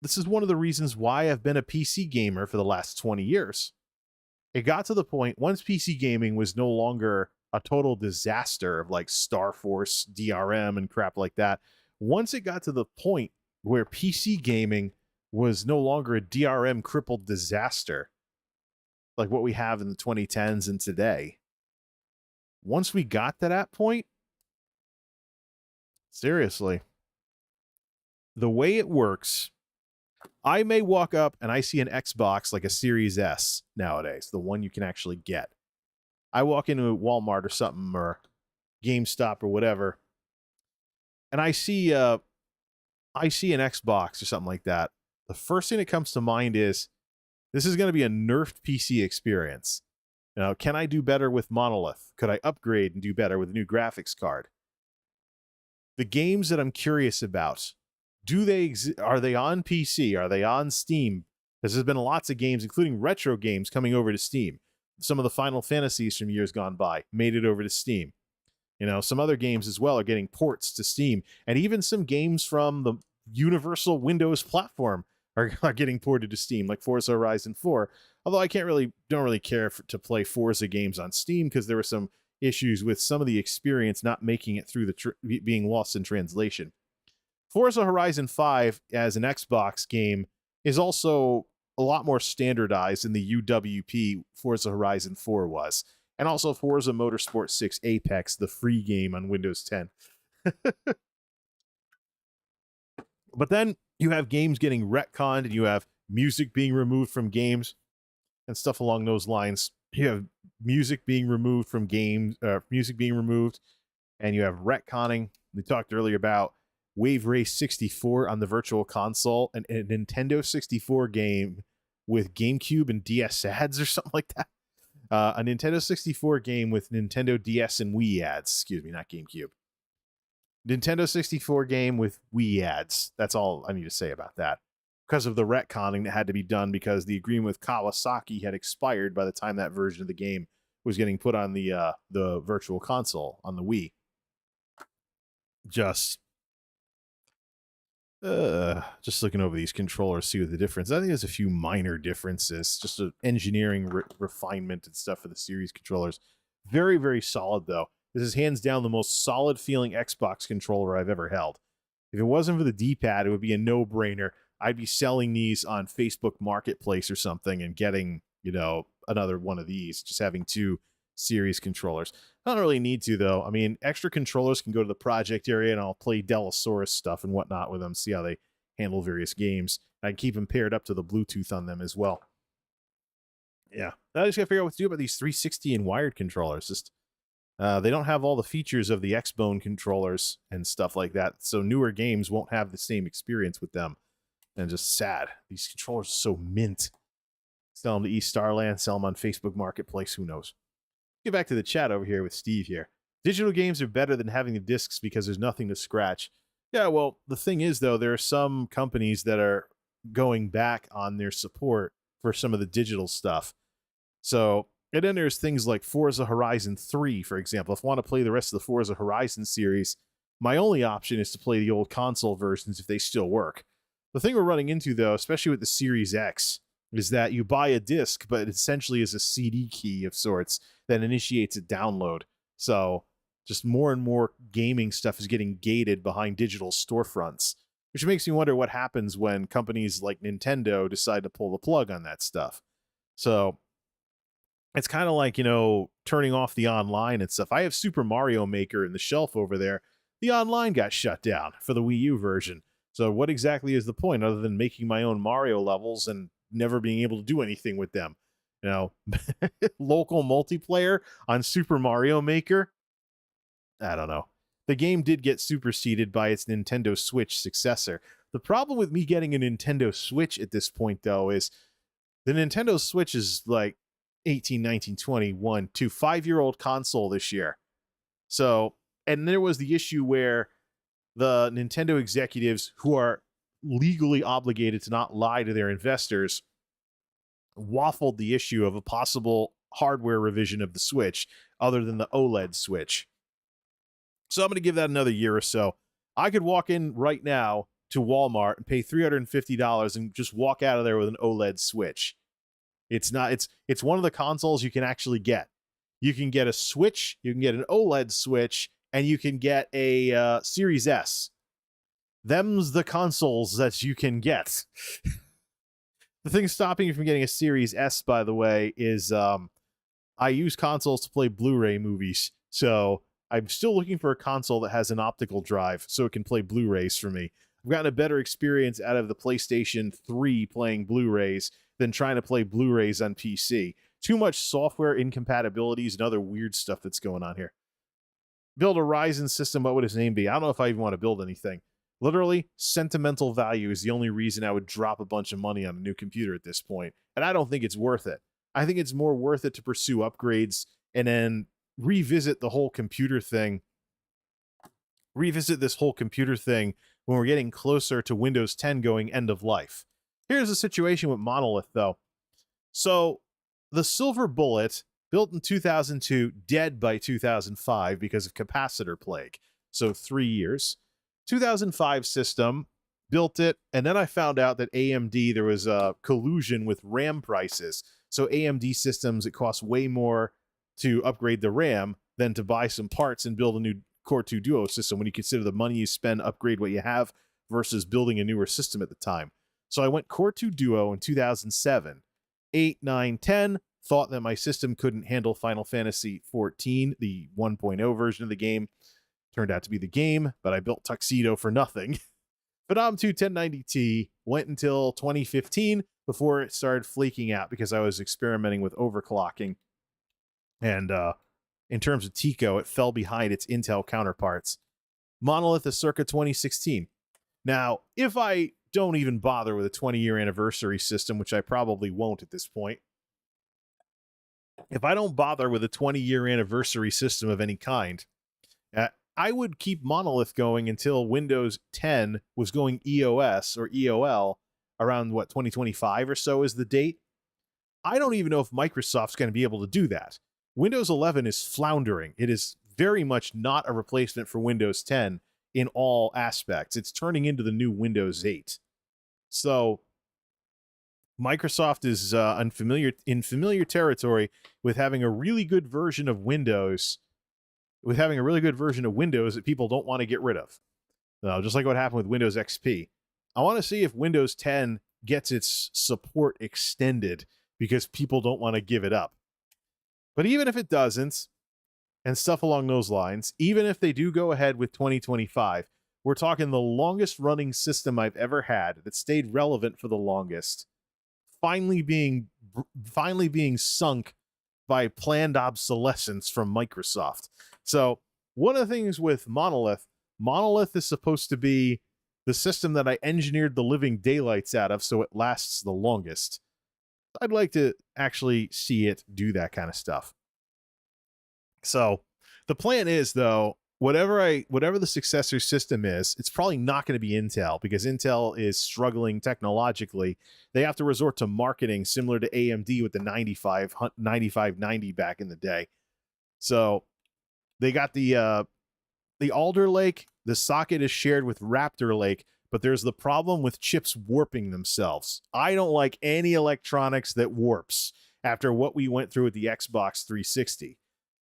this is one of the reasons why I've been a PC gamer for the last 20 years. It got to the point once PC gaming was no longer a total disaster of like Star Force, DRM, and crap like that. Once it got to the point where PC gaming was no longer a DRM crippled disaster like what we have in the 2010s and today. Once we got to that point, seriously, the way it works, I may walk up and I see an Xbox like a Series S nowadays, the one you can actually get. I walk into Walmart or something or GameStop or whatever, and I see an Xbox or something like that. The first thing that comes to mind is this is going to be a nerfed PC experience. Now, can I do better with Monolith? Could I upgrade and do better with a new graphics card? The games that I'm curious about, are they on PC? Are they on Steam? Because there's been lots of games, including retro games, coming over to Steam. Some of the Final Fantasies from years gone by made it over to Steam. Some other games as well are getting ports to Steam. And even some games from the Universal Windows platform are getting ported to Steam, like Forza Horizon 4. Although I don't really care to play Forza games on Steam because there were some issues with some of the experience not making it through being lost in translation. Forza Horizon 5 as an Xbox game is also a lot more standardized than the UWP Forza Horizon 4 was. And also Forza Motorsport 6 Apex, the free game on Windows 10. But then you have games getting retconned and you have music being removed from games and stuff along those lines. You have music being removed from games, music being removed, and you have retconning. We talked earlier about Wave Race 64 on the Virtual Console, and a Nintendo 64 game with GameCube and DS ads or something like that. A Nintendo 64 game with Nintendo DS and Wii ads. Excuse me, not GameCube. Nintendo 64 game with Wii ads. That's all I need to say about that. because of the retconning that had to be done because the agreement with Kawasaki had expired by the time that version of the game was getting put on the virtual console on the Wii. Just looking over these controllers, see what the difference. I think there's a few minor differences, just an engineering refinement and stuff for the series controllers. Very, very solid though. This is hands down the most solid feeling Xbox controller I've ever held. If it wasn't for the D-pad, it would be a no-brainer. I'd be selling these on Facebook Marketplace or something and getting, another one of these, just having two series controllers. I don't really need to, though. I mean, extra controllers can go to the project area, and I'll play Delosaurus stuff and whatnot with them, see how they handle various games. I can keep them paired up to the Bluetooth on them as well. Yeah. I just got to figure out what to do about these 360 and wired controllers. Just they don't have all the features of the Xbone controllers and stuff like that, so newer games won't have the same experience with them. And just sad. These controllers are so mint. Sell them to East Starland, sell them on Facebook Marketplace, who knows. Get back to the chat over here with Steve here. Digital games are better than having the discs because there's nothing to scratch. Yeah, well, the thing is, though, there are some companies that are going back on their support for some of the digital stuff. So, and then there's things like Forza Horizon 3, for example. If I want to play the rest of the Forza Horizon series, my only option is to play the old console versions if they still work. The thing we're running into, though, especially with the Series X, is that you buy a disc, but it essentially is a CD key of sorts that initiates a download. So just more and more gaming stuff is getting gated behind digital storefronts, which makes me wonder what happens when companies like Nintendo decide to pull the plug on that stuff. So it's kind of like, turning off the online and stuff. I have Super Mario Maker in the shelf over there. The online got shut down for the Wii U version. So what exactly is the point other than making my own Mario levels and never being able to do anything with them? Local multiplayer on Super Mario Maker? I don't know. The game did get superseded by its Nintendo Switch successor. The problem with me getting a Nintendo Switch at this point, though, is the Nintendo Switch is like 18, 19, 21, 5-year-old console this year. So, and there was the issue where the Nintendo executives, who are legally obligated to not lie to their investors, waffled the issue of a possible hardware revision of the Switch other than the OLED Switch. So I'm going to give that another year or so. I could walk in right now to Walmart and pay $350 and just walk out of there with an OLED Switch. It's one of the consoles you can actually get. You can get a Switch, you can get an OLED Switch, and you can get a Series S. Them's the consoles that you can get. The thing stopping you from getting a Series S, by the way, is I use consoles to play Blu-ray movies. So I'm still looking for a console that has an optical drive so it can play Blu-rays for me. I've gotten a better experience out of the PlayStation 3 playing Blu-rays than trying to play Blu-rays on PC. Too much software incompatibilities and other weird stuff that's going on here. Build a Ryzen system, what would his name be? I don't know if I even want to build anything. Literally, sentimental value is the only reason I would drop a bunch of money on a new computer at this point. And I don't think it's worth it. I think it's more worth it to pursue upgrades and then revisit the whole computer thing. Revisit this whole computer thing when we're getting closer to Windows 10 going end of life. Here's the situation with Monolith, though. So, the Silver Bullet, built in 2002, dead by 2005 because of capacitor plague. So 3 years. 2005 system, built it, and then I found out that AMD, there was a collusion with RAM prices. So AMD systems, it costs way more to upgrade the RAM than to buy some parts and build a new Core 2 Duo system when you consider the money you spend upgrade what you have versus building a newer system at the time. So I went Core 2 Duo in 2007. 8, 9, 10, thought that my system couldn't handle Final Fantasy XIV, the 1.0 version of the game. Turned out to be the game, but I built Tuxedo for nothing. Phenom 2 1090T went until 2015 before it started flaking out because I was experimenting with overclocking. And in terms of Tico, it fell behind its Intel counterparts. Monolith is circa 2016. Now, if I don't even bother with a 20-year anniversary system, which I probably won't at this point, if I don't bother with a 20-year anniversary system of any kind, I would keep Monolith going until Windows 10 was going EOS or EOL around what 2025 or so is the date. I don't even know if Microsoft's going to be able to do that. Windows 11 is floundering. It is very much not a replacement for Windows 10 in all aspects. It's turning into the new Windows 8. So Microsoft is in familiar territory with having a really good version of Windows, that people don't want to get rid of. Just like what happened with Windows XP. I want to see if Windows 10 gets its support extended because people don't want to give it up. But even if it doesn't, and stuff along those lines, even if they do go ahead with 2025, we're talking the longest running system I've ever had that stayed relevant for the longest, finally being sunk by planned obsolescence from Microsoft. So one of the things with Monolith is supposed to be the system that I engineered the living daylights out of so it lasts the longest. I'd like to actually see it do that kind of stuff. So the plan is, though, whatever the successor system is, it's probably not going to be Intel because Intel is struggling technologically. They have to resort to marketing similar to AMD with the 9590 back in the day. So they got the Alder Lake. The socket is shared with Raptor Lake, but there's the problem with chips warping themselves. I don't like any electronics that warps after what we went through with the Xbox 360.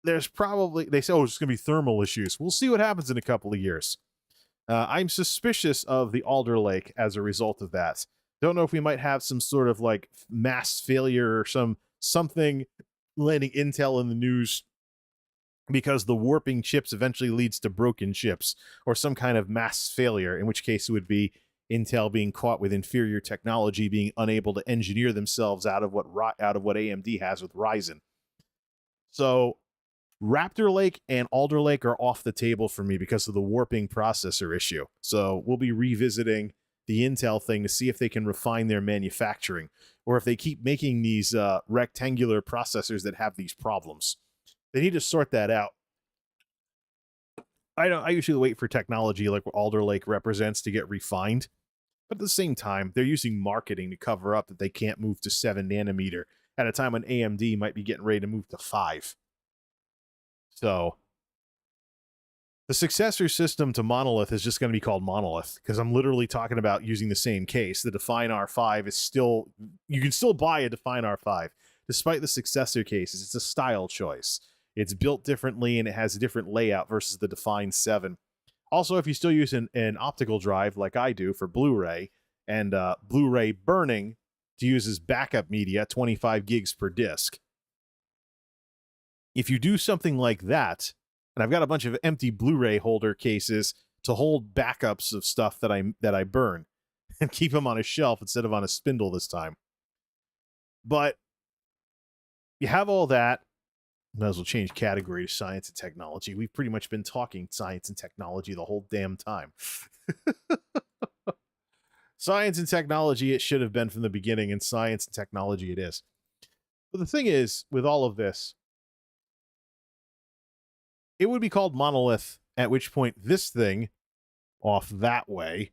There's probably, they say, oh, it's going to be thermal issues. We'll see what happens in a couple of years. I'm suspicious of the Alder Lake as a result of that. Don't know if we might have some sort of like mass failure or something landing Intel in the news because the warping chips eventually leads to broken chips or some kind of mass failure, in which case it would be Intel being caught with inferior technology, being unable to engineer themselves out of what AMD has with Ryzen. So Raptor Lake and Alder Lake are off the table for me because of the warping processor issue. So we'll be revisiting the Intel thing to see if they can refine their manufacturing or if they keep making these rectangular processors that have these problems. They need to sort that out. I usually wait for technology like what Alder Lake represents to get refined. But at the same time, they're using marketing to cover up that they can't move to 7 nanometer at a time when AMD might be getting ready to move to 5. So the successor system to Monolith is just going to be called Monolith because I'm literally talking about using the same case. The Define R5 is still, you can still buy a Define R5 despite the successor cases. It's a style choice. It's built differently and it has a different layout versus the Define 7. Also, if you still use an optical drive like I do for Blu-ray and Blu-ray burning to use as backup media, 25 gigs per disc. If you do something like that, and I've got a bunch of empty Blu-ray holder cases to hold backups of stuff that I burn and keep them on a shelf instead of on a spindle this time. But you have all that. Might as well change category to science and technology. We've pretty much been talking science and technology the whole damn time. Science and technology it should have been from the beginning, and science and technology it is. But the thing is, with all of this, it would be called Monolith, at which point this thing, off that way,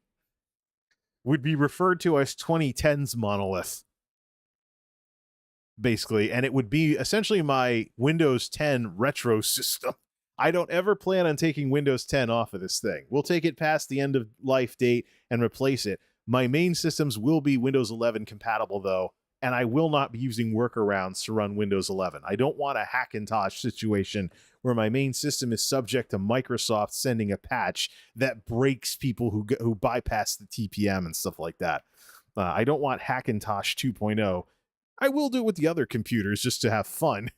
would be referred to as 2010's Monolith. Basically, and it would be essentially my Windows 10 retro system. I don't ever plan on taking Windows 10 off of this thing. We'll take it past the end of life date and replace it. My main systems will be Windows 11 compatible, though, and I will not be using workarounds to run Windows 11. I don't want a Hackintosh situation where my main system is subject to Microsoft sending a patch that breaks people who bypass the TPM and stuff like that. I don't want Hackintosh 2.0. I will do it with the other computers just to have fun.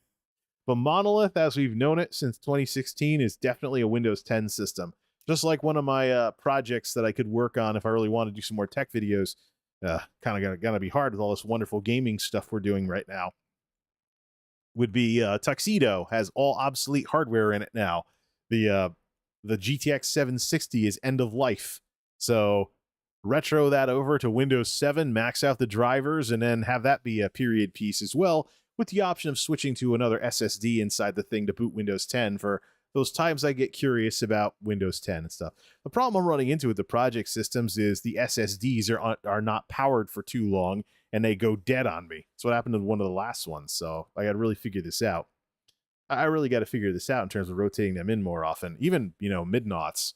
But Monolith, as we've known it since 2016, is definitely a Windows 10 system. Just like one of my projects that I could work on if I really want to do some more tech videos. Kind of gonna be hard with all this wonderful gaming stuff we're doing right now. Would be Tuxedo has all obsolete hardware in it now. The GTX 760 is end of life. So retro that over to Windows 7, max out the drivers, and then have that be a period piece as well, with the option of switching to another SSD inside the thing to boot Windows 10 for those times I get curious about Windows 10 and stuff. The problem I'm running into with the project systems is the SSDs are not powered for too long, and they go dead on me. That's what happened to one of the last ones, so I got to really figure this out. I really got to figure this out in terms of rotating them in more often. Even, mid-naughts,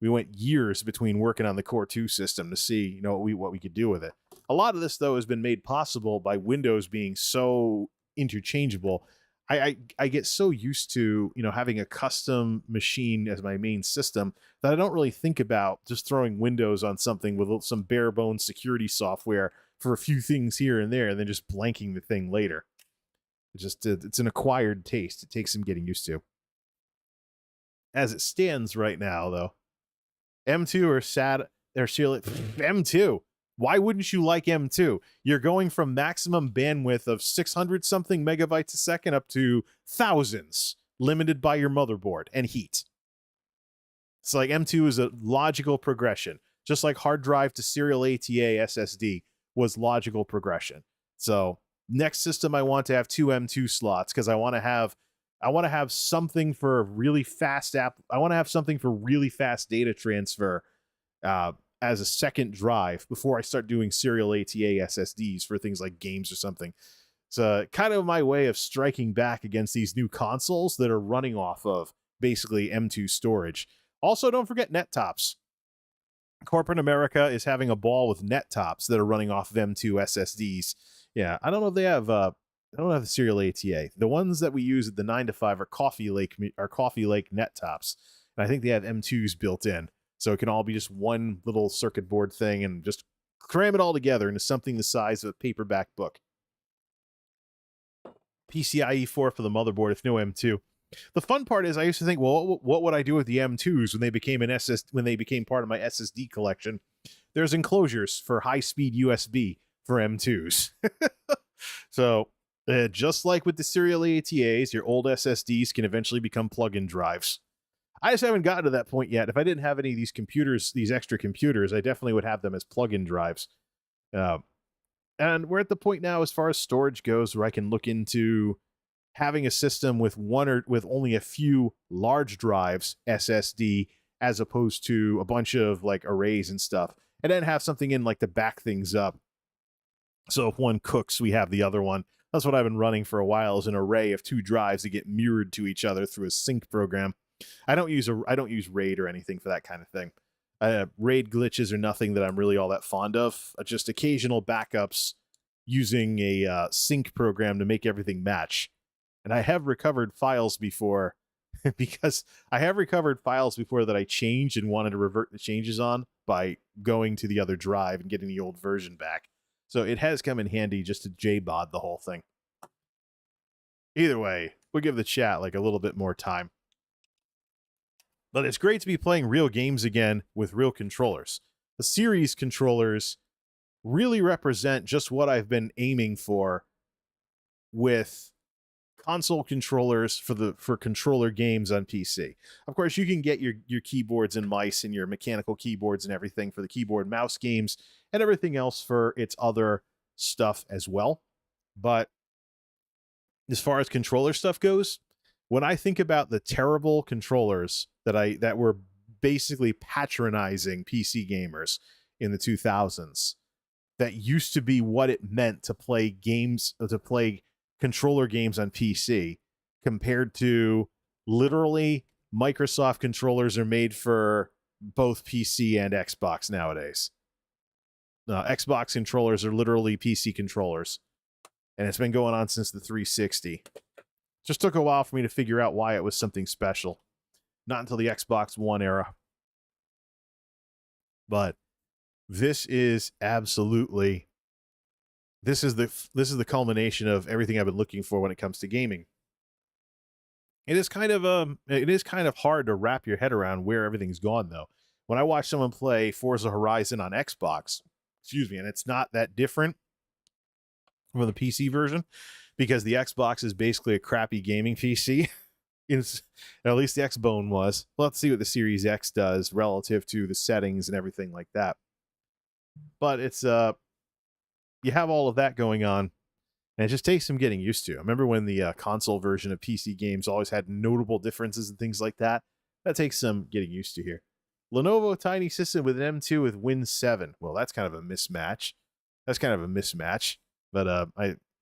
we went years between working on the Core 2 system to see, what we could do with it. A lot of this, though, has been made possible by Windows being so interchangeable. I get so used to, having a custom machine as my main system that I don't really think about just throwing Windows on something with some bare bones security software for a few things here and there, and then just blanking the thing later. It's an acquired taste. It takes some getting used to. As it stands right now, though, M2 or SAT or M2. Why wouldn't you like M2? You're going from maximum bandwidth of 600 something megabytes a second up to thousands, limited by your motherboard and heat. It's like M2 is a logical progression, just like hard drive to serial ATA SSD was logical progression. So next system, I want to have 2 M2 slots because I want to have something for really fast I want to have something for really fast data transfer as a second drive before I start doing serial ATA SSDs for things like games or something. It's kind of my way of striking back against these new consoles that are running off of basically M2 storage. Also, don't forget net tops. Corporate America is having a ball with net tops that are running off of M2 SSDs. Yeah, I don't know if they have I don't have the serial ATA. The ones that we use at the 9 to 5 are Coffee Lake net tops. And I think they have M2s built in. So it can all be just one little circuit board thing and just cram it all together into something the size of a paperback book. PCIe 4 for the motherboard if no M2. The fun part is I used to think, well, what would I do with the M2s when they became part of my SSD collection? There's enclosures for high-speed USB for M2s. So just like with the serial ATAs, your old SSDs can eventually become plug-in drives. I just haven't gotten to that point yet. If I didn't have any of these computers, these extra computers, I definitely would have them as plug-in drives. And we're at the point now as far as storage goes where I can look into having a system with with only a few large drives, SSD, as opposed to a bunch of like arrays and stuff, and then have something in like to back things up. So if one cooks, we have the other one. That's what I've been running for a while, is an array of 2 drives that get mirrored to each other through a sync program. I don't use RAID or anything for that kind of thing. RAID glitches are nothing that I'm really all that fond of. Just occasional backups using a sync program to make everything match. And I have recovered files before because I have recovered files before that I changed and wanted to revert the changes on by going to the other drive and getting the old version back. So it has come in handy just to JBOD the whole thing. Either way, we'll give the chat like a little bit more time. But it's great to be playing real games again with real controllers. The series controllers really represent just what I've been aiming for with console controllers for controller games on PC. Of course, you can get your keyboards and mice and your mechanical keyboards and everything for the keyboard mouse games and everything else for its other stuff as well. But as far as controller stuff goes, when I think about the terrible controllers that were basically patronizing PC gamers in the 2000s, that used to be what it meant to play controller games on PC, compared to literally Microsoft controllers are made for both PC and Xbox nowadays. Xbox controllers are literally PC controllers, and it's been going on since the 360. Just took a while for me to figure out why it was something special. Not until the Xbox One era. But this is absolutely, this is the culmination of everything I've been looking for when it comes to gaming. It is kind of hard to wrap your head around where everything's gone, though. When I watch someone play Forza Horizon on Xbox, and it's not that different from the PC version, because the Xbox is basically a crappy gaming PC. At least the Xbone was. Well, let's see what the Series X does relative to the settings and everything like that. But it's you have all of that going on, And it just takes some getting used to. I remember when the console version of PC games always had notable differences and things like that. That takes some getting used to here. Lenovo Tiny System with an M2 with Win 7. Well, that's kind of a mismatch. But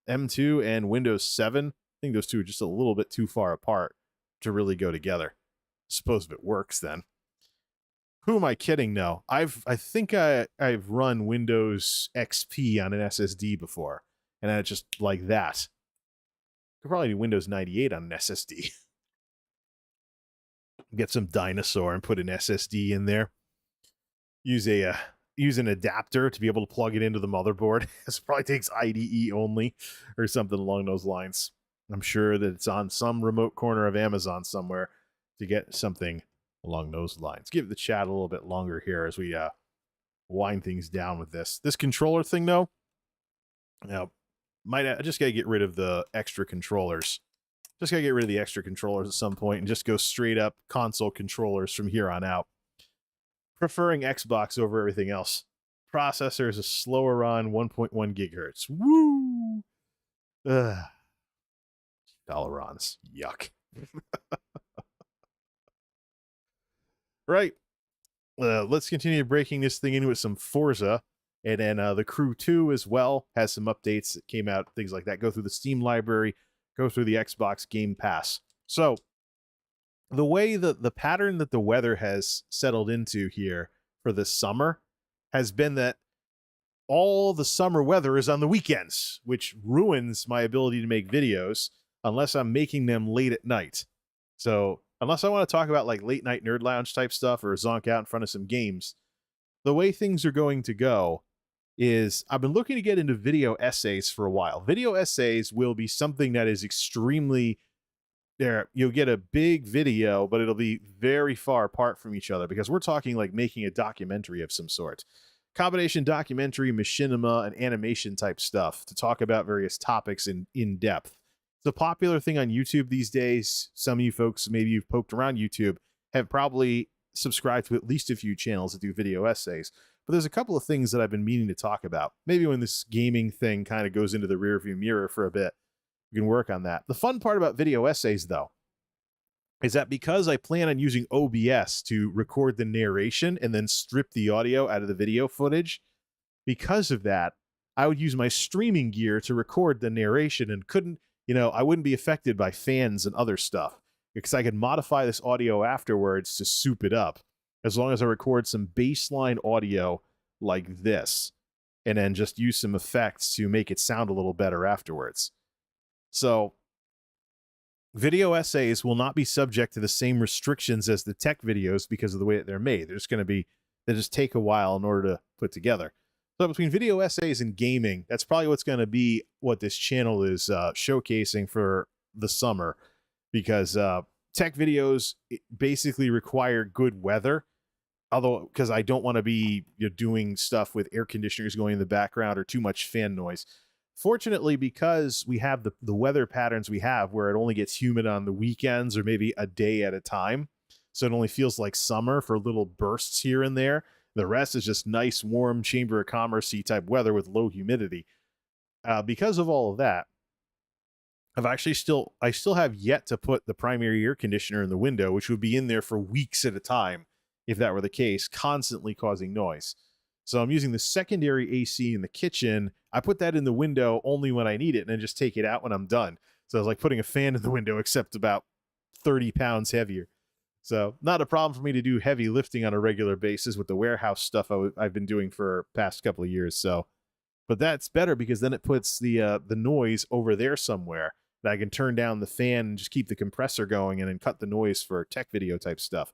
M2 and Windows 7, I think those two are just a little bit too far apart to really go together. Suppose if it works then. Who am I kidding? No, I think I've run Windows XP on an SSD before, and it's just like that. Could probably do Windows 98 on an SSD. Get some dinosaur and put an SSD in there. Use an adapter to be able to plug it into the motherboard. This probably takes IDE only or something along those lines. I'm sure that it's on some remote corner of Amazon somewhere to get something along those lines. Give the chat a little bit longer here as we wind things down with this. This controller thing, though, I just got to get rid of the extra controllers. Just got to get rid of the extra controllers at some point and just go straight up console controllers from here on out. Preferring Xbox over everything else. Processor is a slower on 1.1 gigahertz. Woo! Dollarons. Yuck. Right. Let's continue breaking this thing into with some Forza. And then the Crew 2 as well has some updates that came out, things like that. Go through the Steam library, go through the Xbox Game Pass. So the way that the pattern that the weather has settled into here for this summer has been that all the summer weather is on the weekends, which ruins my ability to make videos unless I'm making them late at night. So unless I want to talk about like late night nerd lounge type stuff or zonk out in front of some games, the way things are going to go is I've been looking to get into video essays for a while. Video essays will be something that is extremely there. You'll get a big video, but it'll be very far apart from each other because we're talking like making a documentary of some sort. Combination documentary, machinima, and animation type stuff to talk about various topics in depth. It's a popular thing on YouTube these days. Some of you folks, maybe you've poked around YouTube, have probably subscribed to at least a few channels that do video essays. But there's a couple of things that I've been meaning to talk about. Maybe when this gaming thing kind of goes into the rearview mirror for a bit, we can work on that. The fun part about video essays, though, is that because I plan on using OBS to record the narration and then strip the audio out of the video footage, because of that, I would use my streaming gear to record the narration and I wouldn't be affected by fans and other stuff because I could modify this audio afterwards to soup it up as long as I record some baseline audio like this and then just use some effects to make it sound a little better afterwards. So video essays will not be subject to the same restrictions as the tech videos because of the way that they're made. They just take a while in order to put together. So between video essays and gaming, that's probably what's going to be what this channel is showcasing for the summer, because tech videos basically require good weather. Although, because I don't want to be doing stuff with air conditioners going in the background or too much fan noise. Fortunately, because we have the weather patterns we have where it only gets humid on the weekends or maybe a day at a time, so it only feels like summer for little bursts here and there. The rest is just nice, warm, Chamber of Commerce-y type weather with low humidity. Because of all of that, I still have yet to put the primary air conditioner in the window, which would be in there for weeks at a time if that were the case, constantly causing noise. So I'm using the secondary AC in the kitchen. I put that in the window only when I need it and then just take it out when I'm done. So it's like putting a fan in the window, except about 30 pounds heavier. So not a problem for me to do heavy lifting on a regular basis with the warehouse stuff I've been doing for past couple of years. So, but that's better because then it puts the noise over there somewhere that I can turn down the fan and just keep the compressor going and then cut the noise for tech video type stuff.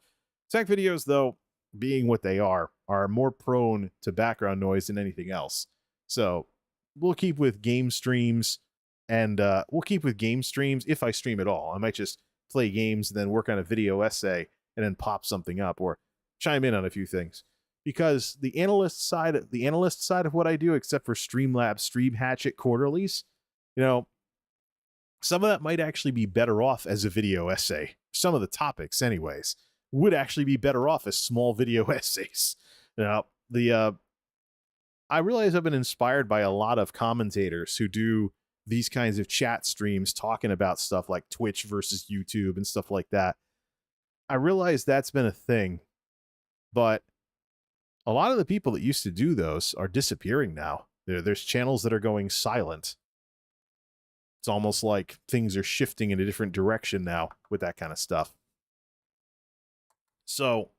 Tech videos, though, being what they are more prone to background noise than anything else. So we'll keep with game streams, and if I stream at all. I might just play games and then work on a video essay and then pop something up or chime in on a few things. Because the analyst side of what I do, except for Streamlabs, Stream Hatchet quarterlies, some of that might actually be better off as a video essay. Some of the topics, anyways, would actually be better off as small video essays. I realize I've been inspired by a lot of commentators who do these kinds of chat streams talking about stuff like Twitch versus YouTube and stuff like that. I realize that's been a thing, but a lot of the people that used to do those are disappearing now. There's channels that are going silent. It's almost like things are shifting in a different direction now with that kind of stuff. So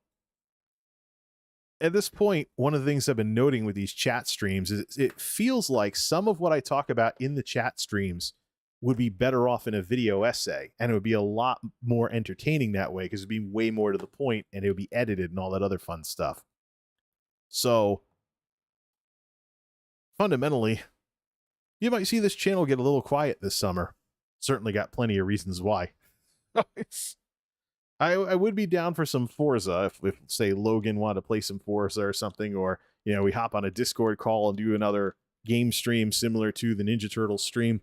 at this point, one of the things I've been noting with these chat streams is it feels like some of what I talk about in the chat streams would be better off in a video essay, and it would be a lot more entertaining that way because it'd be way more to the point and it would be edited and all that other fun stuff. So fundamentally, you might see this channel get a little quiet this summer. Certainly got plenty of reasons why. I would be down for some Forza if say Logan wanted to play some Forza or something, or we hop on a Discord call and do another game stream similar to the Ninja Turtles stream.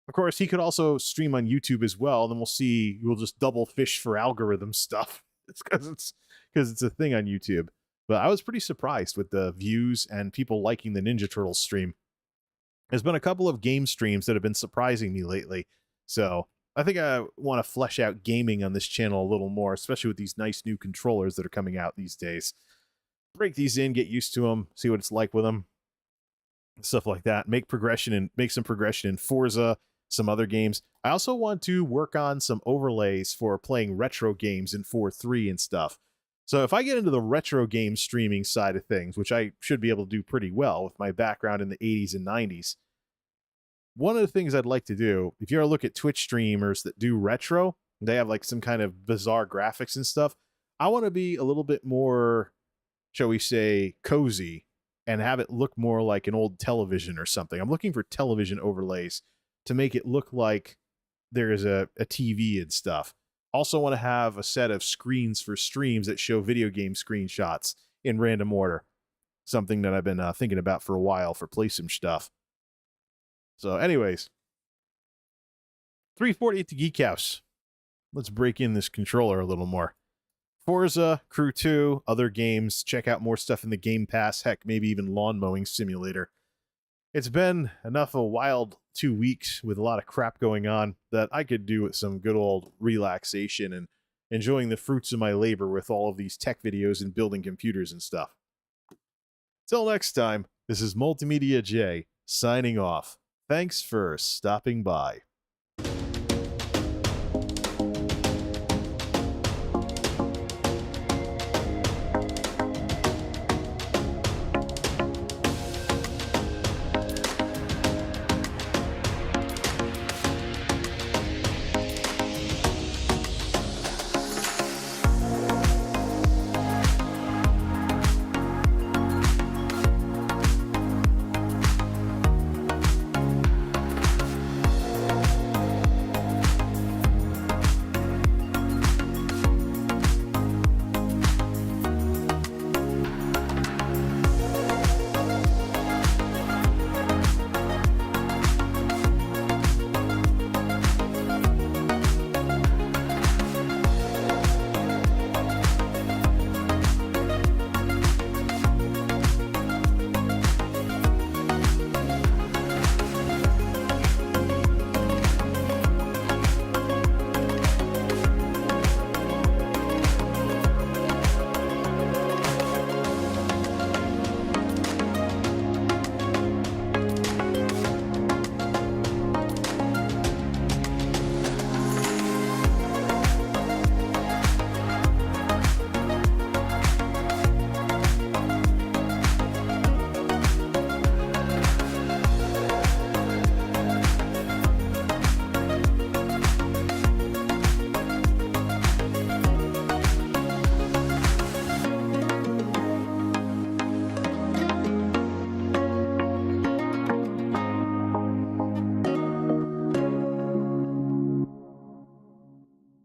Of course, he could also stream on YouTube as well. Then we'll just double fish for algorithm stuff. It's because it's a thing on YouTube. But I was pretty surprised with the views and people liking the Ninja Turtles stream. There's been a couple of game streams that have been surprising me lately. So I think I want to flesh out gaming on this channel a little more, especially with these nice new controllers that are coming out these days. Break these in, get used to them, see what it's like with them, stuff like that. Make some progression in Forza, some other games. I also want to work on some overlays for playing retro games in 4.3 and stuff. So if I get into the retro game streaming side of things, which I should be able to do pretty well with my background in the 80s and 90s, one of the things I'd like to do, if you ever look at Twitch streamers that do retro, they have like some kind of bizarre graphics and stuff. I want to be a little bit more, shall we say, cozy and have it look more like an old television or something. I'm looking for television overlays to make it look like there is a TV and stuff. Also want to have a set of screens for streams that show video game screenshots in random order. Something that I've been thinking about for a while for play some stuff. So anyways, 348 to Geek House. Let's break in this controller a little more. Forza, Crew 2, other games. Check out more stuff in the Game Pass. Heck, maybe even Lawn Mowing Simulator. It's been enough a wild 2 weeks with a lot of crap going on that I could do with some good old relaxation and enjoying the fruits of my labor with all of these tech videos and building computers and stuff. Till next time, this is MultimediaJay signing off. Thanks for stopping by.